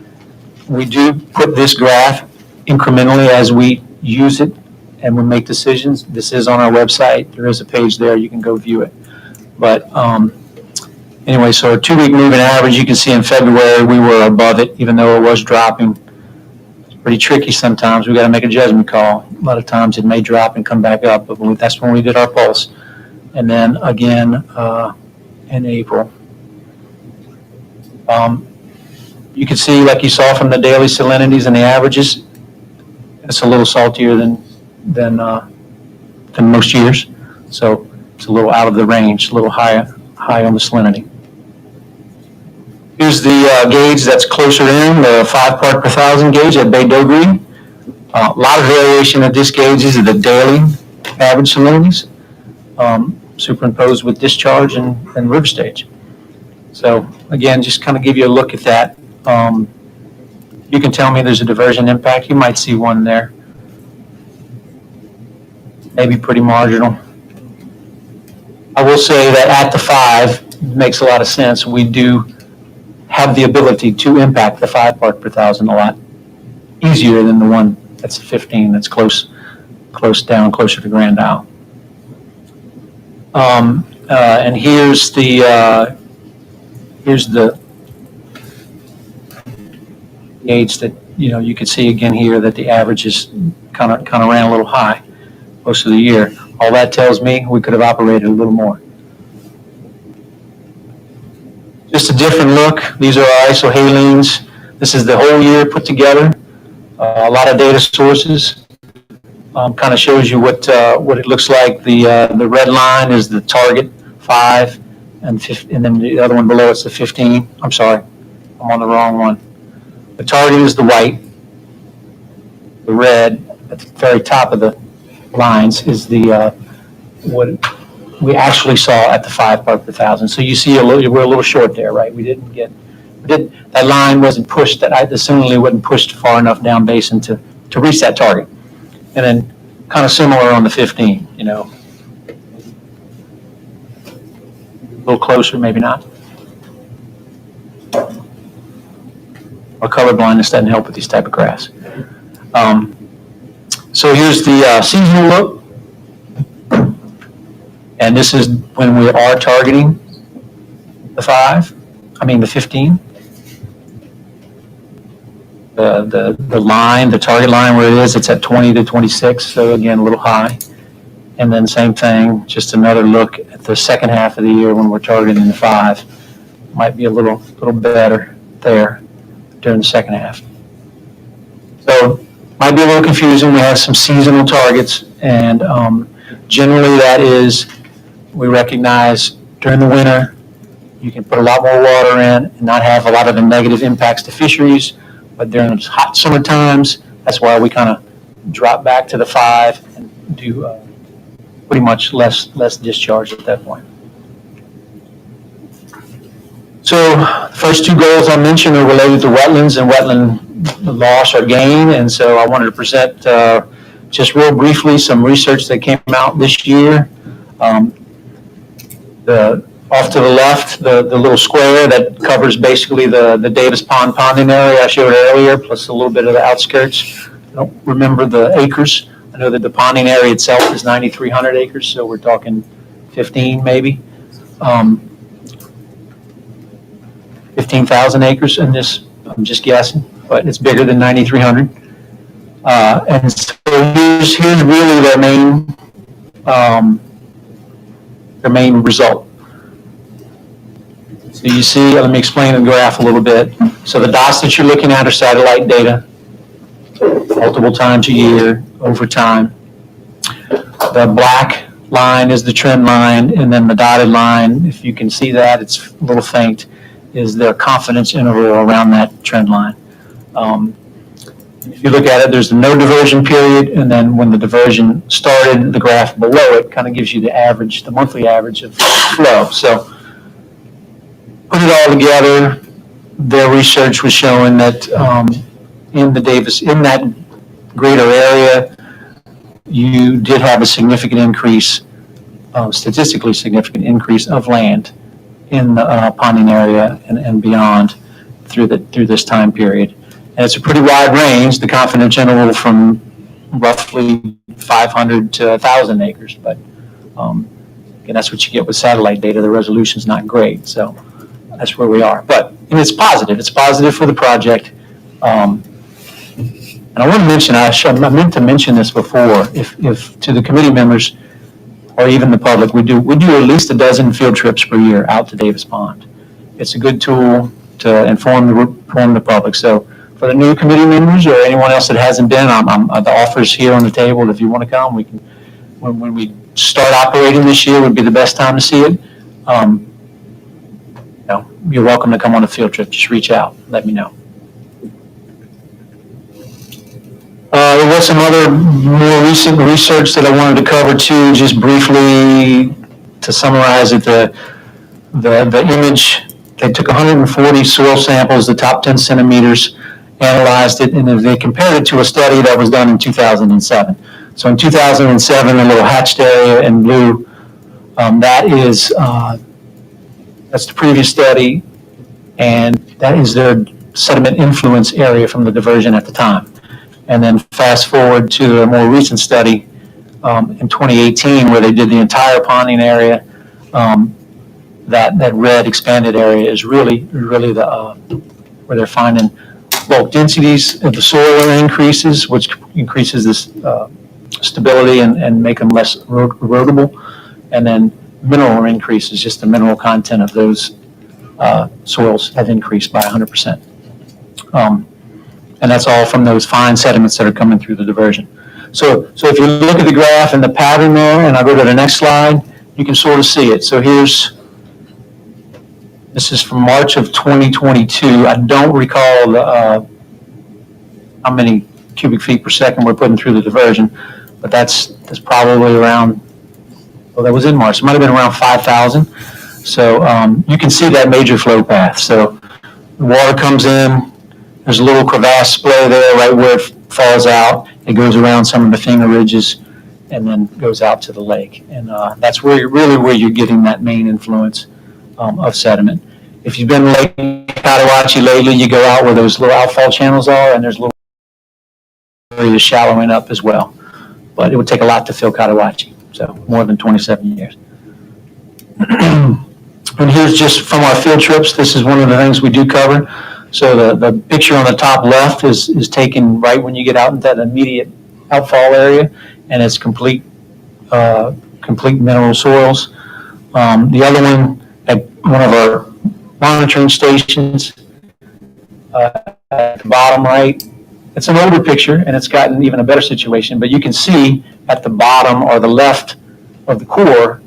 we do put this graph incrementally as we use it and we make decisions. This is on our website. There is a page there. You can go view it. But anyway, so a 2-week moving average, you can see in February we were above it, even though it was dropping. It's pretty tricky sometimes. We got to make a judgment call. A lot of times it may drop and come back up, but that's when we did our pulse. And then again in April. You can see, like you saw from the daily salinities and the averages, it's a little saltier than most years. So it's a little out of the range, a little high on the salinity. Here's the gauge that's closer in, the 5 part per thousand gauge at Bay Dogri. A lot of variation at this gauge. These are the daily average salinities superimposed with discharge and river stage. So again, just kind of give you a look at that. You can tell me there's a diversion impact. You might see one there. Maybe pretty marginal. I will say that at the 5 makes a lot of sense. We do have the ability to impact the 5 part per thousand a lot easier than the one that's 15, that's close down, closer to Grand Isle. And here's the gauge that you can see again here that the average is kind of ran a little high most of the year. All that tells me we could have operated a little more. Just a different look. These are our isohalines. This is the whole year put together. A lot of data sources. Kind of shows you what it looks like. The red line is the target 5, and then the other one below it's the 15. I'm sorry, I'm on the wrong one. The target is the white. The red at the very top of the lines is the what we actually saw at the 5 part per thousand. So you see we're a little short there, right? That line wasn't pushed, the salinity wasn't pushed far enough down basin to reach that target. And then kind of similar on the 15, a little closer, maybe not. Our color blindness doesn't help with these type of graphs. So here's the seasonal look. And this is when we are targeting the 15. The line, the target line where it is, it's at 20 to 26. So again, a little high. And then same thing, just another look at the second half of the year when we're targeting the 5. Might be a little better there during the second half. So might be a little confusing. We have some seasonal targets, and generally that is, we recognize during the winter, you can put a lot more water in and not have a lot of the negative impacts to fisheries. But during those hot summer times, that's why we kind of drop back to the 5 and do pretty much less discharge at that point. So the first two goals I mentioned are related to wetlands and wetland loss or gain. And so I wanted to present just real briefly some research that came out this year. Off to the left, the little square that covers basically the Davis Pond ponding area I showed earlier, plus a little bit of the outskirts. I don't remember the acres. I know that the ponding area itself is 9,300 acres, so we're talking 15 maybe. 15,000 acres in this, I'm just guessing, but it's bigger than 9,300. And so here's really their main result. So you see, let me explain the graph a little bit. So the dots that you're looking at are satellite data, multiple times a year, over time. The black line is the trend line, and then the dotted line, if you can see that, it's a little faint, is their confidence interval around that trend line. If you look at it, there's the no diversion period, and then when the diversion started, the graph below it kind of gives you the average, the monthly average of flow. So put it all together, their research was showing that in that greater area, you did have a significant increase, statistically significant increase of land in the ponding area and beyond through this time period. And it's a pretty wide range, the confidence interval from roughly 500 to 1,000 acres, but again, that's what you get with satellite data. The resolution's not great, so that's where we are. But it's positive. It's positive for the project. And I want to mention, I meant to mention this before, if to the committee members or even the public, we do at least a dozen field trips per year out to Davis Pond. It's a good tool to inform the public. So for the new committee members or anyone else that hasn't been, the offer's here on the table. If you want to come, we can. When we start operating this year, would be the best time to see it. You're welcome to come on a field trip. Just reach out. Let me know. There was some other more recent research that I wanted to cover too, just briefly to summarize it. The image, they took 140 soil samples, the top 10 centimeters, analyzed it, and they compared it to a study that was done in 2007. So in 2007, the little hatched area in blue, that's the previous study, and that is their sediment influence area from the diversion at the time. And then fast forward to a more recent study in 2018 where they did the entire ponding area. That red expanded area is really where they're finding bulk densities of the soil increases, which increases this stability and make them less erodible. And then mineral increases, just the mineral content of those soils have increased by 100%. And that's all from those fine sediments that are coming through the diversion. So if you look at the graph and the pattern there, and I go to the next slide, you can sort of see it. So this is from March of 2022. I don't recall how many cubic feet per second we're putting through the diversion, but that's probably around, well, that was in March. It might have been around 5,000. So you can see that major flow path. So the water comes in, there's a little crevasse splay there right where it falls out. It goes around some of the finger ridges and then goes out to the lake. And that's where you're getting that main influence of sediment. If you've been to Lake Cotahuachi lately, you go out where those little outfall channels are, and there's little areas shallowing up as well. But it would take a lot to fill Cotahuachi, so more than 27 years. And here's just from our field trips. This is one of the things we do cover. So the picture on the top left is taken right when you get out into that immediate outfall area, and it's complete mineral soils. The other one at one of our monitoring stations at the bottom right It's an older picture, and it's gotten even a better situation, but you can see at the bottom or the left of the core,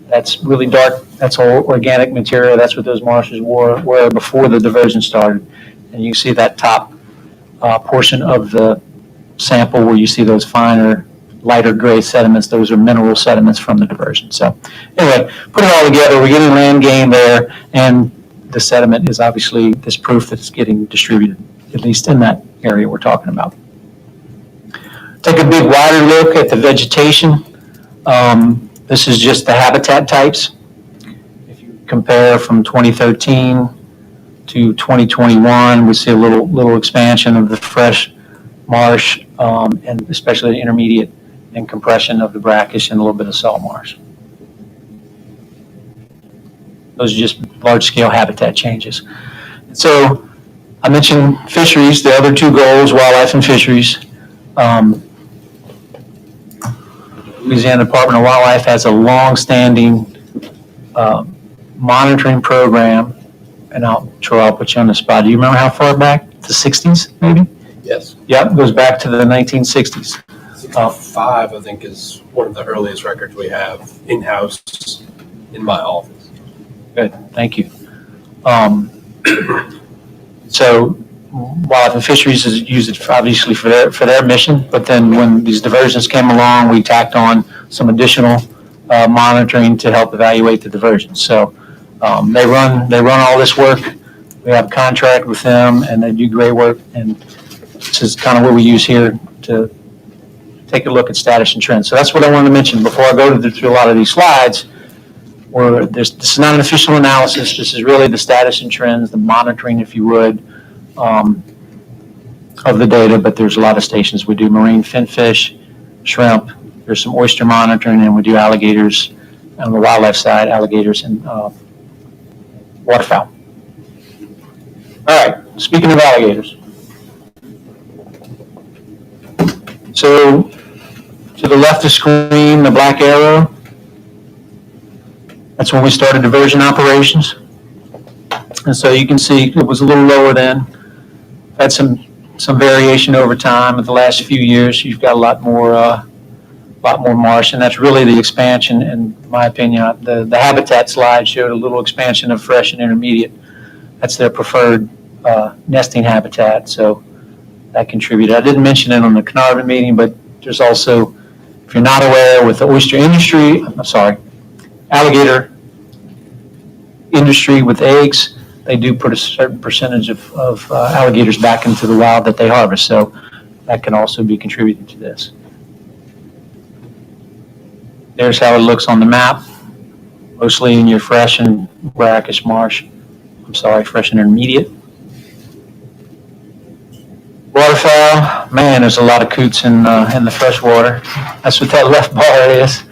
that's really dark, that's all organic material, that's what those marshes were before the diversion started. And you see that top portion of the sample where you see those finer, lighter gray sediments, those are mineral sediments from the diversion. So anyway, put it all together, we're getting land gain there, and the sediment is obviously this proof that it's getting distributed, at least in that area we're talking about. Take a big wider look at the vegetation. This is just the habitat types. If you compare from 2013 to 2021, we see a little expansion of the fresh marsh, and especially the intermediate and compression of the brackish and a little bit of salt marsh. Those are just large-scale habitat changes. So I mentioned fisheries, the other two goals, wildlife and fisheries. Louisiana Department of Wildlife has a long-standing monitoring program, and I'll put you on the spot. Do you remember how far back? The 60s, maybe? Yes. Yep, it goes back to the 1960s. 65, I think, is one of the earliest records we have in-house in my office. Good, thank you. So Wildlife and Fisheries is used obviously for their mission, but then when these diversions came along, we tacked on some additional monitoring to help evaluate the diversions. So they run all this work. We have a contract with them, and they do great work. And this is kind of what we use here to take a look at status and trends. So that's what I wanted to mention before I go through a lot of these slides. This is not an official analysis. This is really the status and trends, the monitoring, if you would, of the data. But there's a lot of stations. We do marine finfish, shrimp. There's some oyster monitoring, and we do alligators on the wildlife side, alligators and waterfowl. All right, speaking of alligators. So to the left of the screen, the black arrow, that's when we started diversion operations. And so you can see it was a little lower then. Had some variation over time. In the last few years, you've got a lot more marsh, and that's really the expansion, in my opinion. The habitat slide showed a little expansion of fresh and intermediate. That's their preferred nesting habitat, so that contributed. I didn't mention it on the Caernarvon meeting, but there's also, if you're not aware, with the oyster industry, alligator industry with eggs, they do put a certain percentage of alligators back into the wild that they harvest, so that can also be contributing to this. There's how it looks on the map, mostly in your fresh and brackish marsh. Fresh and intermediate. Waterfowl, man, there's a lot of coots in the fresh water. That's what that left bar is.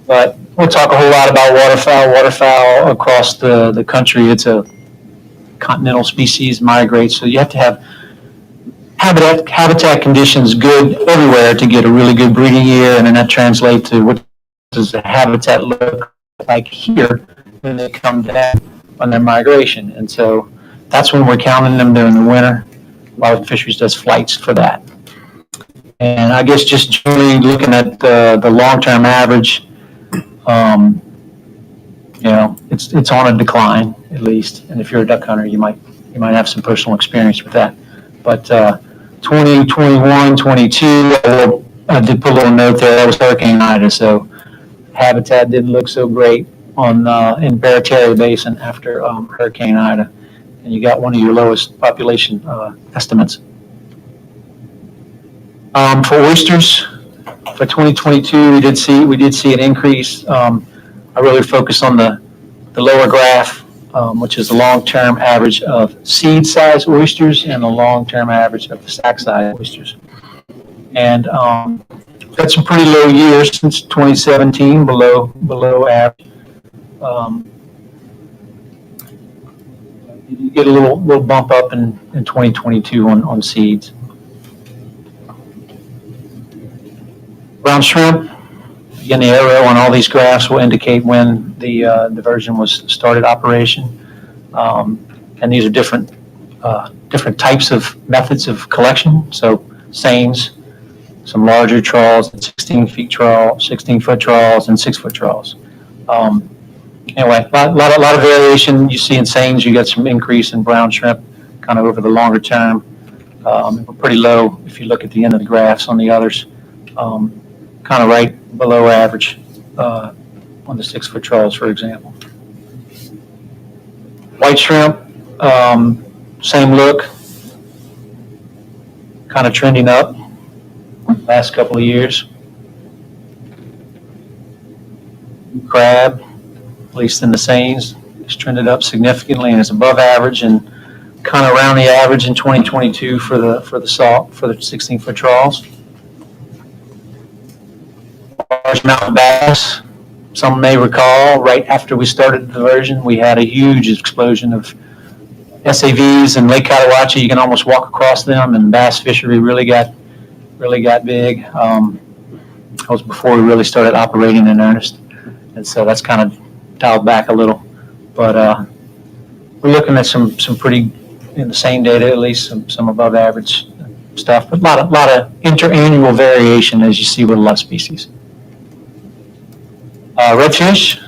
But we'll talk a whole lot about waterfowl. Waterfowl across the country, it's a continental species, migrates, so you have to have habitat conditions good everywhere to get a really good breeding year, and then that translates to what does the habitat look like here when they come down on their migration. And so that's when we're counting them during the winter. Wildlife and Fisheries does flights for that. And I guess just generally looking at the long-term average, it's on a decline at least. And if you're a duck hunter, you might have some personal experience with that. But 2021, 22, I did put a little note there. That was Hurricane Ida, so habitat didn't look so great in Barataria Basin after Hurricane Ida, and you got one of your lowest population estimates. For oysters, for 2022, we did see an increase. I really focused on the lower graph, which is the long-term average of seed-size oysters and the long-term average of the sack-size oysters. And we've had some pretty low years since 2017, below average. You get a little bump up in 2022 on seeds. Brown shrimp, again, the arrow on all these graphs will indicate when the diversion was started operation. And these are different different types of methods of collection. So seines, some larger trawls, 16-foot trawls, and 6-foot trawls. Anyway, a lot of variation you see in seines. You got some increase in brown shrimp kind of over the longer term. We're pretty low if you look at the end of the graphs on the others. Kind of right below average on the 6-foot trawls, for example. White shrimp, same look, kind of trending up last couple of years. Crab, at least in the seines, has trended up significantly and is above average and kind of around the average in 2022 for the salt, for the 16-foot trawls. Large mountain bass, some may recall, right after we started the diversion, we had a huge explosion of SAVs in Lake Cotahuachi. You can almost walk across them, and bass fishery really got big. That was before we really started operating in earnest, and so that's kind of dialed back a little. But we're looking at some pretty, in the same data at least, some above average stuff, but a lot of interannual variation as you see with a lot of species. Redfish,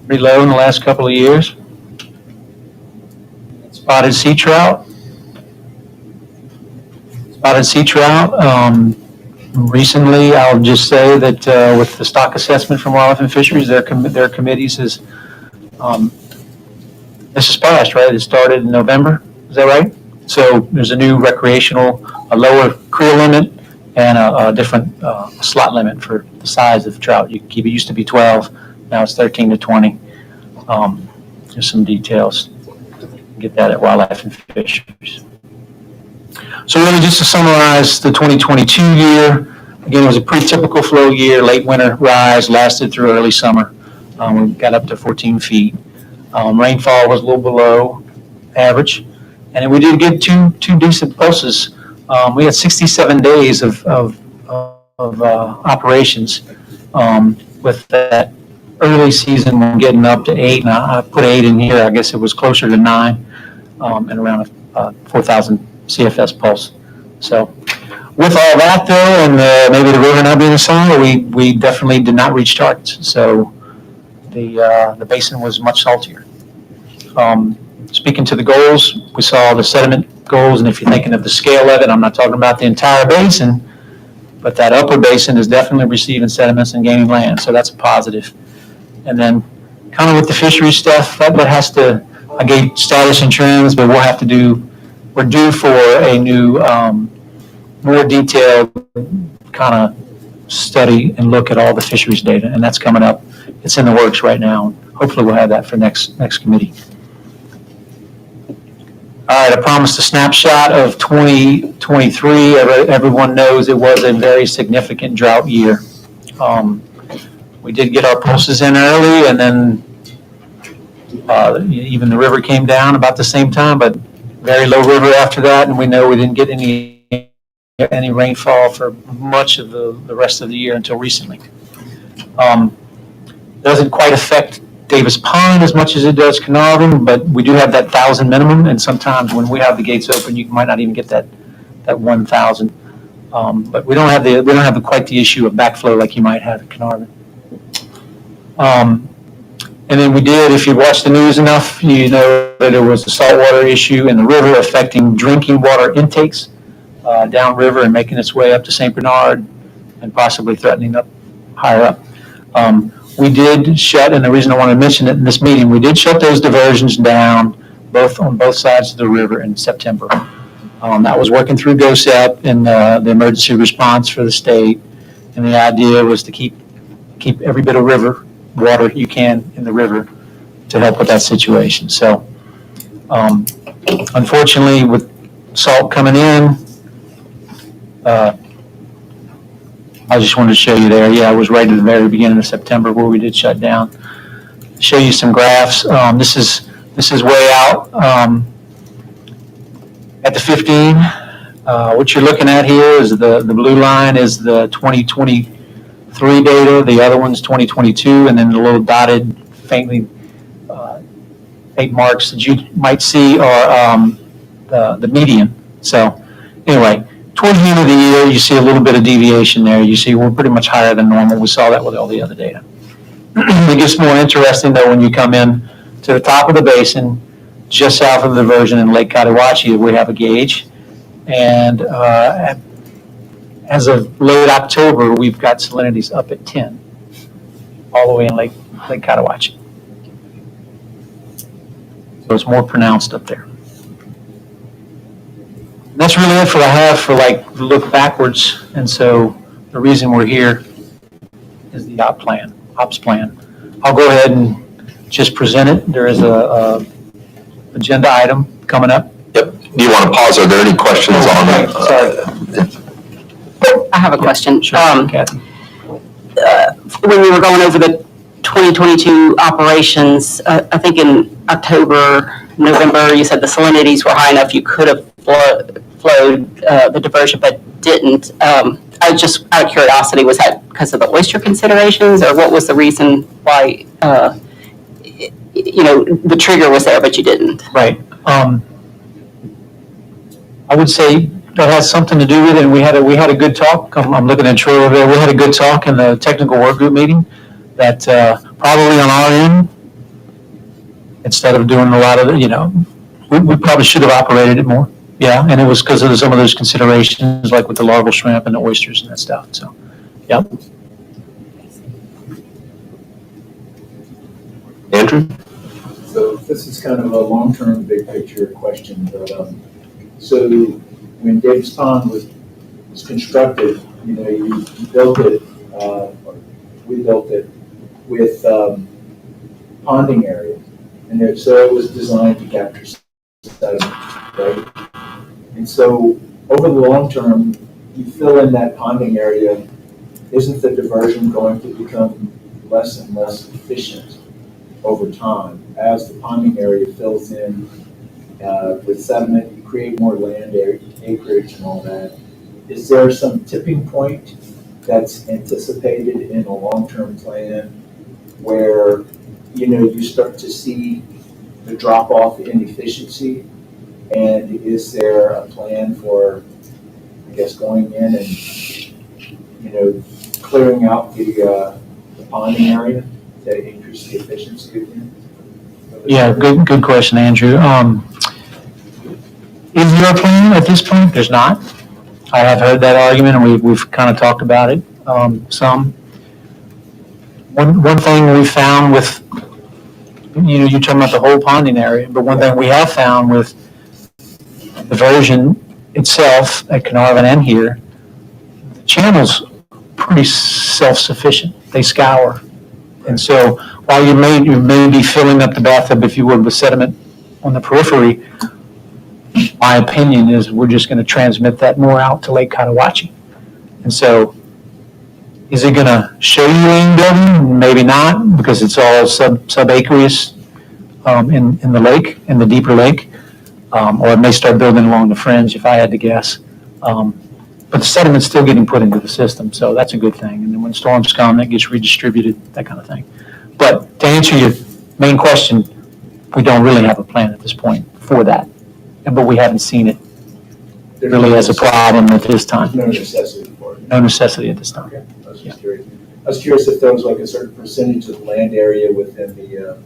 pretty low in the last couple of years. Spotted sea trout. Recently, I'll just say that with the stock assessment from Wildlife and Fisheries, their committees has, this is passed, right? It started in November, is that right? So there's a new recreational, a lower creel limit, and a different slot limit for the size of trout. You can keep it, used to be 12, now it's 13 to 20. There's some details. Get that at Wildlife and Fisheries. So really just to summarize the 2022 year, again, it was a pretty typical flow year, late winter rise, lasted through early summer. We got up to 14 feet. Rainfall was a little below average. And then we did get two decent pulses. We had 67 days of operations with that early season one getting up to 8, and I put 8 in here. I guess it was closer to 9 and around a 4,000 CFS pulse. So with all that though, and maybe the river not being a sign, we definitely did not reach targets. So the basin was much saltier. Speaking to the goals, we saw the sediment goals, and if you're thinking of the scale of it, I'm not talking about the entire basin, but that upper basin is definitely receiving sediments and gaining land, so that's a positive. And then kind of with the fishery stuff, that has to, I gave status and trends, but we're due for a new, more detailed kind of study and look at all the fisheries data, and that's coming up. It's in the works right now. Hopefully we'll have that for next committee. All right, I promised a snapshot of 2023. Everyone knows it was a very significant drought year. We did get our pulses in early, and then even the river came down about the same time, but very low river after that, and we know we didn't get any rainfall for much of the rest of the year until recently. Doesn't quite affect Davis Pond as much as it does Caernarvon, but we do have that 1,000 minimum, and sometimes when we have the gates open, you might not even get that 1,000. But we don't have quite the issue of backflow like you might have at Caernarvon. And then we did, if you watched the news enough, you know that there was a saltwater issue in the river affecting drinking water intakes downriver and making its way up to St. Bernard and possibly threatening up higher up. We did shut, and the reason I want to mention it in this meeting, we did shut those diversions down on both sides of the river in September. That was working through GOSEP and the emergency response for the state, and the idea was to keep every bit of river water you can in the river to help with that situation. So unfortunately, with salt coming in, I just wanted to show you there. Yeah, it was right at the very beginning of September where we did shut down. Show you some graphs. This is way out at the 15. What you're looking at here is the blue line is the 2023 data. The other one's 2022, and then the little dotted, faintly marks that you might see are the median. So anyway, towards the end of the year, you see a little bit of deviation there. You see we're pretty much higher than normal. We saw that with all the other data. It gets more interesting though when you come in to the top of the basin, just south of the diversion in Lake Cotahuachi, we have a gauge. And as of late October, we've got salinities up at 10, all the way in Lake Cotahuachi. So it's more pronounced up there. And that's really it for I have for like look backwards. And so the reason we're here is the ops plan. I'll go ahead and just present it. There is a agenda item coming up. Yep. Do you want to pause? Are there any questions on that? Sorry. I have a question. Sure, Kathy. When we were going over the 2022 operations, I think in October, November, you said the salinities were high enough you could have flowed the diversion, but didn't. I was just out of curiosity, was that because of the oyster considerations, or what was the reason why, the trigger was there, but you didn't? Right. I would say that has something to do with it, and we had a good talk. I'm looking at Troy over there. We had a good talk in the technical work group meeting that probably on our end, instead of doing a lot of we probably should have operated it more. Yeah, and it was because of some of those considerations, like with the larval shrimp and the oysters and that stuff. So, yep. Andrew? So this is kind of a long-term, big picture question, but so when Davis Pond was constructed, you built it, or we built it with ponding area, and so it was designed to capture sediment, right? And so over the long term, you fill in that ponding area, isn't the diversion going to become less and less efficient over time as the ponding area fills in with sediment? You create more land acreage and all that. Is there some tipping point that's anticipated in a long-term plan where you start to see the drop off in efficiency? And is there a plan for, I guess, going in and clearing out the ponding area to increase the efficiency again? Yeah, good question, Andrew. Is there a plan at this point? There's not. I have heard that argument, and we've kind of talked about it some. One thing we found with, you're talking about the whole ponding area, but one thing we have found with diversion itself at Caernarvon and here, the channel's pretty self-sufficient. They scour. And so while you may be filling up the bathtub, if you would, with sediment on the periphery, my opinion is we're just going to transmit that more out to Lake Cotahuachi. And so is it going to show you land building? Maybe not, because it's all subaqueous in the lake, in the deeper lake. Or it may start building along the fringe, if I had to guess. But the sediment's still getting put into the system, so that's a good thing. And then when storms come, that gets redistributed, that kind of thing. But to answer your main question, we don't really have a plan at this point for that. But we haven't seen it really as a problem at this time. No necessity for it. No necessity at this time. Okay, I was just curious. I was curious if there was like a certain percentage of the land area within the,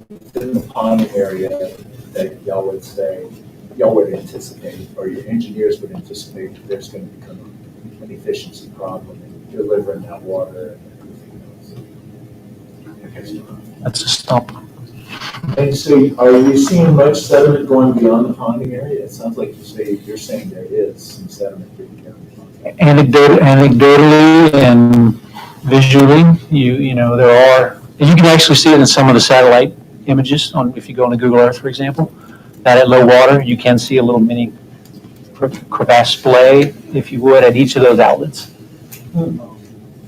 within the pond area that y'all would anticipate, or your engineers would anticipate that there's going to become an efficiency problem in delivering that water and everything else. That's a stump. And so are you seeing much sediment going beyond the ponding area? It sounds like you're saying there is some sediment getting beyond the ponding area. Anecdotally and visually, there are, and you can actually see it in some of the satellite images if you go on Google Earth, for example, that at low water, you can see a little mini crevasse splay, if you would, at each of those outlets.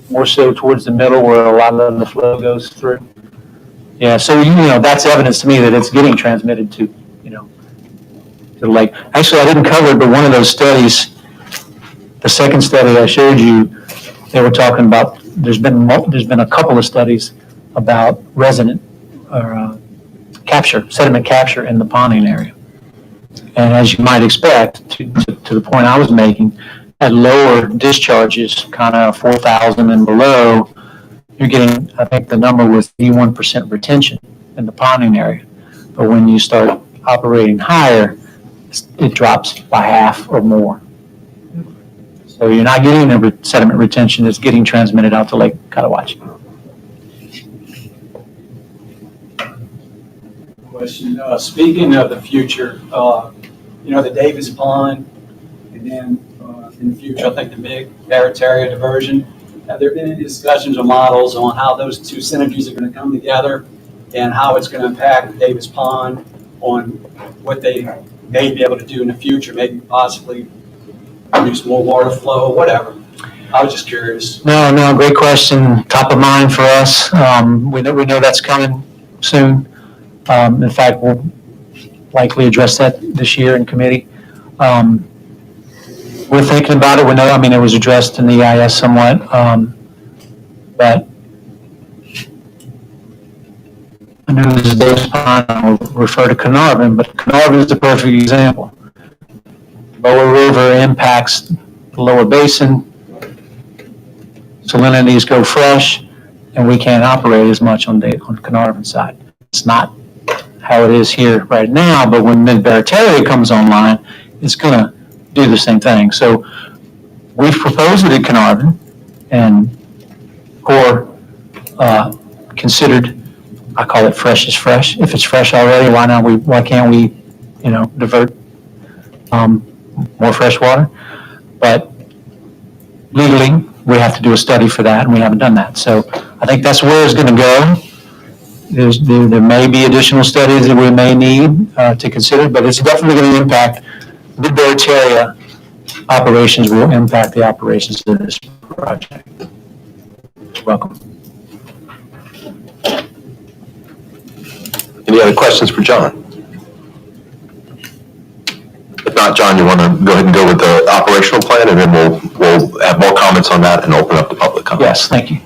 More so towards the middle where a lot of the flow goes through. Yeah, so that's evidence to me that it's getting transmitted to the lake. Actually, I didn't cover it, but one of those studies, the second study I showed you, they were talking about. There's been a couple of studies about resident or sediment capture in the ponding area. And as you might expect, to the point I was making, at lower discharges, kind of 4,000 and below, you're getting, I think the number was 81% retention in the ponding area. But when you start operating higher, it drops by half or more. So you're not getting the sediment retention, it's getting transmitted out to Lake Cotawachi. Question, speaking of the future, the Davis Pond, and then in the future, I think the big Barataria diversion. Have there been any discussions or models on how those two synergies are going to come together and how it's going to impact Davis Pond on what they may be able to do in the future, maybe possibly produce more water flow, whatever? I was just curious. No, great question. Top of mind for us. We know that's coming soon. In fact, we'll likely address that this year in committee. We're thinking about it. We know, it was addressed in the EIS somewhat, but I know this is Davis Pond. I'll refer to Caernarvon, but Caernarvon is the perfect example. Lower river impacts the lower basin. Salinities go fresh, and we can't operate as much on Caernarvon side. It's not how it is here right now, but when Mid-Barataria comes online, it's going to do the same thing. So we've proposed it at Caernarvon, and Corps considered, I call it fresh is fresh. If it's fresh already, why can't we, divert more fresh water? But legally, we have to do a study for that, and we haven't done that. So I think that's where it's going to go. There may be additional studies that we may need to consider, but it's definitely going to impact the Barataria operations, will impact the operations of this project. Welcome. Any other questions for John? If not, John, you want to go ahead and go with the operational plan, and then we'll have more comments on that and open up the public comment. Yes, thank you.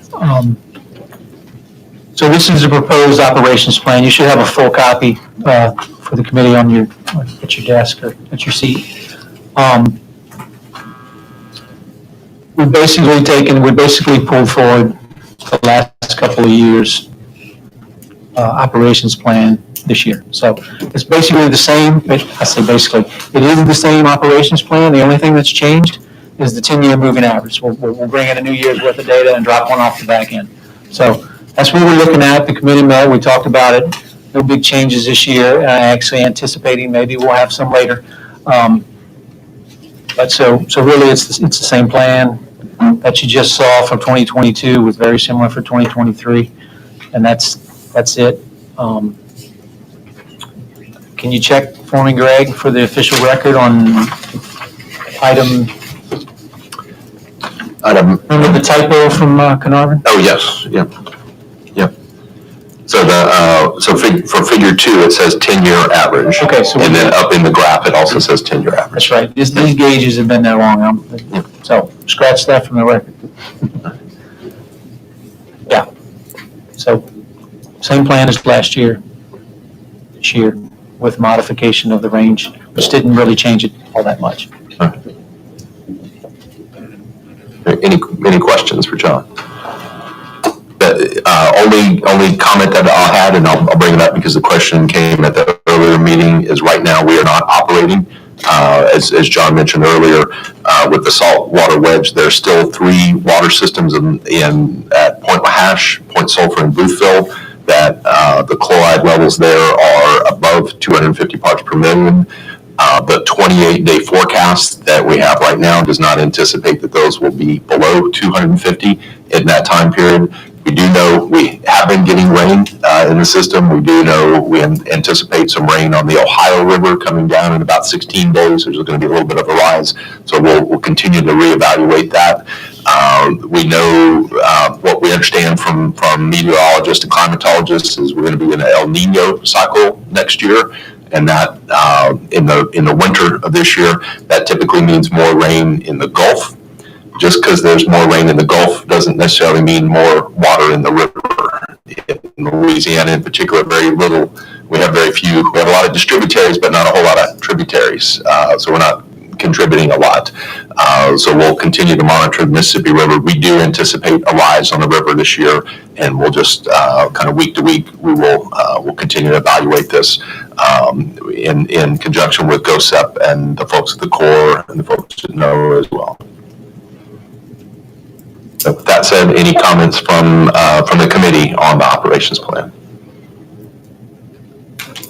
So this is a proposed operations plan. You should have a full copy for the committee at your desk or at your seat. We basically pulled forward the last couple of years operations plan this year. So it's basically the same. I say basically, it is the same operations plan. The only thing that's changed is the 10-year moving average. We'll bring in a new year's worth of data and drop one off the back end. So that's what we're looking at. The committee met, we talked about it. No big changes this year. Actually anticipating maybe we'll have some later. But so really it's the same plan that you just saw from 2022 was very similar for 2023. And that's it. Can you check for me, Greg, for the official record on item? Remember the typo from Caernarvon? Oh, yes, yep. So for figure 2, it says 10-year average. Okay, so and then up in the graph, it also says 10-year average. That's right. These gauges have been there long. So scratch that from the record. Yeah. So same plan as last year, this year, with modification of the range, which didn't really change it all that much. Any questions for John? Only comment that I'll add, and I'll bring it up because the question came at the earlier meeting, is right now we are not operating. As John mentioned earlier, with the saltwater wedge, there's still 3 water systems at Point Wahash, Point Sulphur, and Boothville that the chloride levels there are above 250 parts per million. The 28-day forecast that we have right now does not anticipate that those will be below 250 in that time period. We do know we have been getting rain in the system. We do know we anticipate some rain on the Ohio River coming down in about 16 days. There's going to be a little bit of a rise. So we'll continue to reevaluate that. We know what we understand from meteorologists and climatologists is we're going to be in an El Nino cycle next year. And that in the winter of this year, that typically means more rain in the Gulf. Just because there's more rain in the Gulf doesn't necessarily mean more water in the river. In Louisiana in particular, very little we have very few. We have a lot of distributaries, but not a whole lot of tributaries. So we're not contributing a lot. So we'll continue to monitor the Mississippi River. We do anticipate a rise on the river this year, and we'll just kind of week to week, we'll continue to evaluate this in conjunction with GOSEP and the folks at the Corps and the folks at NOAA as well. So with that said, any comments from the committee on the operations plan?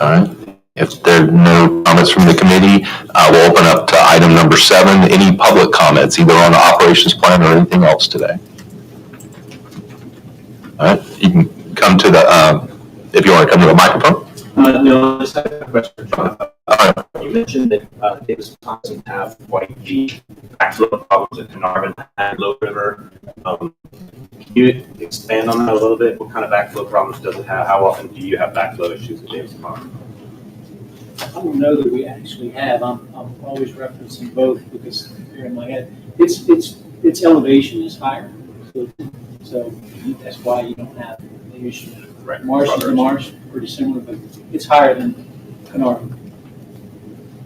All right. If there are no comments from the committee, we'll open up to item number 7. Any public comments, either on the operations plan or anything else today? All right. You can come to the, if you want to come to the microphone. No, I just have a question for John. You mentioned that Davis doesn't have quite the backflow problems that Caernarvon had, Low River. Can you expand on that a little bit? What kind of backflow problems does it have? How often do you have backflow issues at Davis Pond? I don't know that we actually have. I'm always referencing both because they're in my head. Its elevation is higher, so that's why you don't have the issue. Right. Marsh is a marsh, pretty similar, but it's higher than Caernarvon.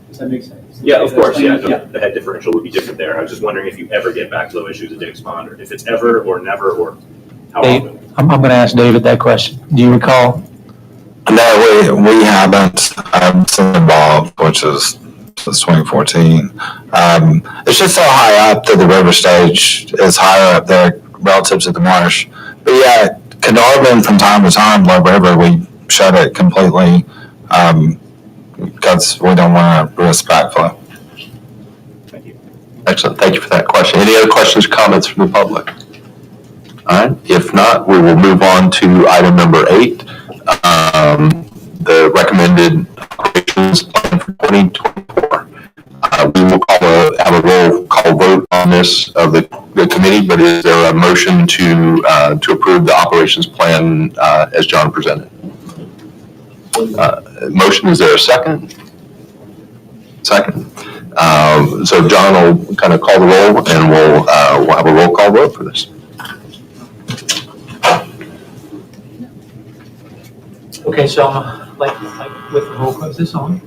Does that make sense? Yeah, of course. Yeah, Yeah. the head differential would be different there. I was just wondering if you ever get backflow issues at Davis Pond, or if it's ever or never, or how often. I'm going to ask David that question. Do you recall? No, we haven't. I'm still involved, which is since 2014. It's just so high up that the river stage is higher up there relative to the marsh. But yeah, Caernarvon from time to time, Low River, we shut it completely because we don't want to risk backflow. Thank you. Excellent. Thank you for that question. Any other questions or comments from the public? All right. If not, we will move on to item number 8. The recommended operations plan for 2024. We will have a roll call vote on this of the committee, but is there a motion to approve the operations plan as John presented? Motion, is there a second? Second. So John will kind of call the roll, and we'll have a roll call vote for this. Okay, so like with the roll call, is this on?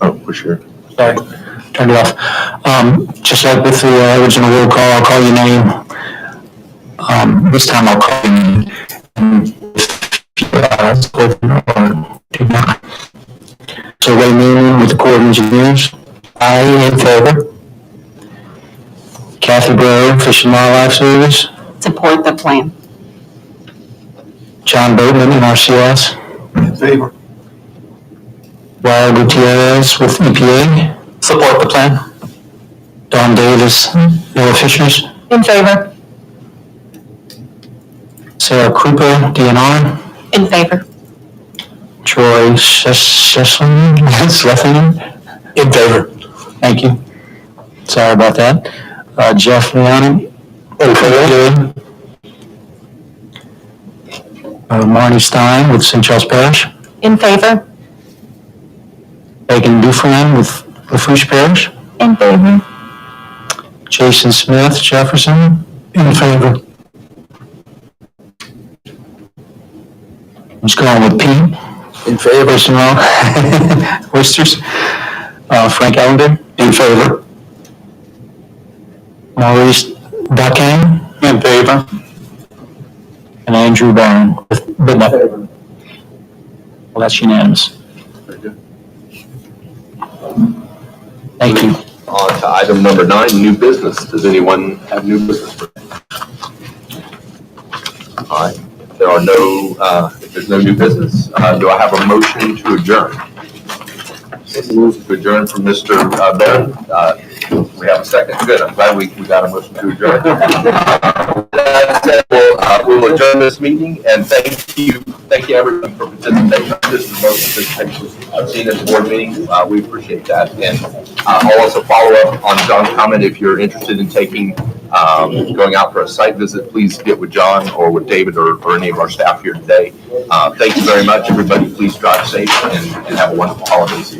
Oh, for sure. Sorry, turned it off. Just like with the original roll call, I'll call your name. This time I'll call your name. Do not. So Ray Moon with the Corps of Engineers. I in favor. Kathy Brewer, Fish and Wildlife Service. Support the plan. John Boatman, NRCS. In favor. Wyatt Gutierrez with EPA. Support the plan. Don Davis, NOAA Fisheries. In favor. Sarah Krupa, DNR. In favor. Troy Schlesinger, in favor. Thank you. Sorry about that. Jeff Leoni, in favor. Marnie Stein with St. Charles Parish. In favor. Megan Dufresne with Lafourche Parish. In favor. Jason Smith, Jefferson, in favor. Let's go on with Pete. In favor. Oysters. Frank Ellender, in favor. Maurice Duquesne, in favor. And Andrew Barron, with no. Well, that's unanimous. Very good. Thank you. On to item number 9, new business. Does anyone have new business? All right. If there's no new business, do I have a motion to adjourn? Move to adjourn from Mr. Barron. We have a second. Good. I'm glad we got a motion to adjourn. That said, we'll adjourn this meeting, and thank you everyone for participating. This is the most participation I've seen at the board meeting. We appreciate that. And I'll also follow up on John's comment. If you're interested in going out for a site visit, please get with John or with David or any of our staff here today. Thank you very much, everybody. Please drive safe and have a wonderful holiday season.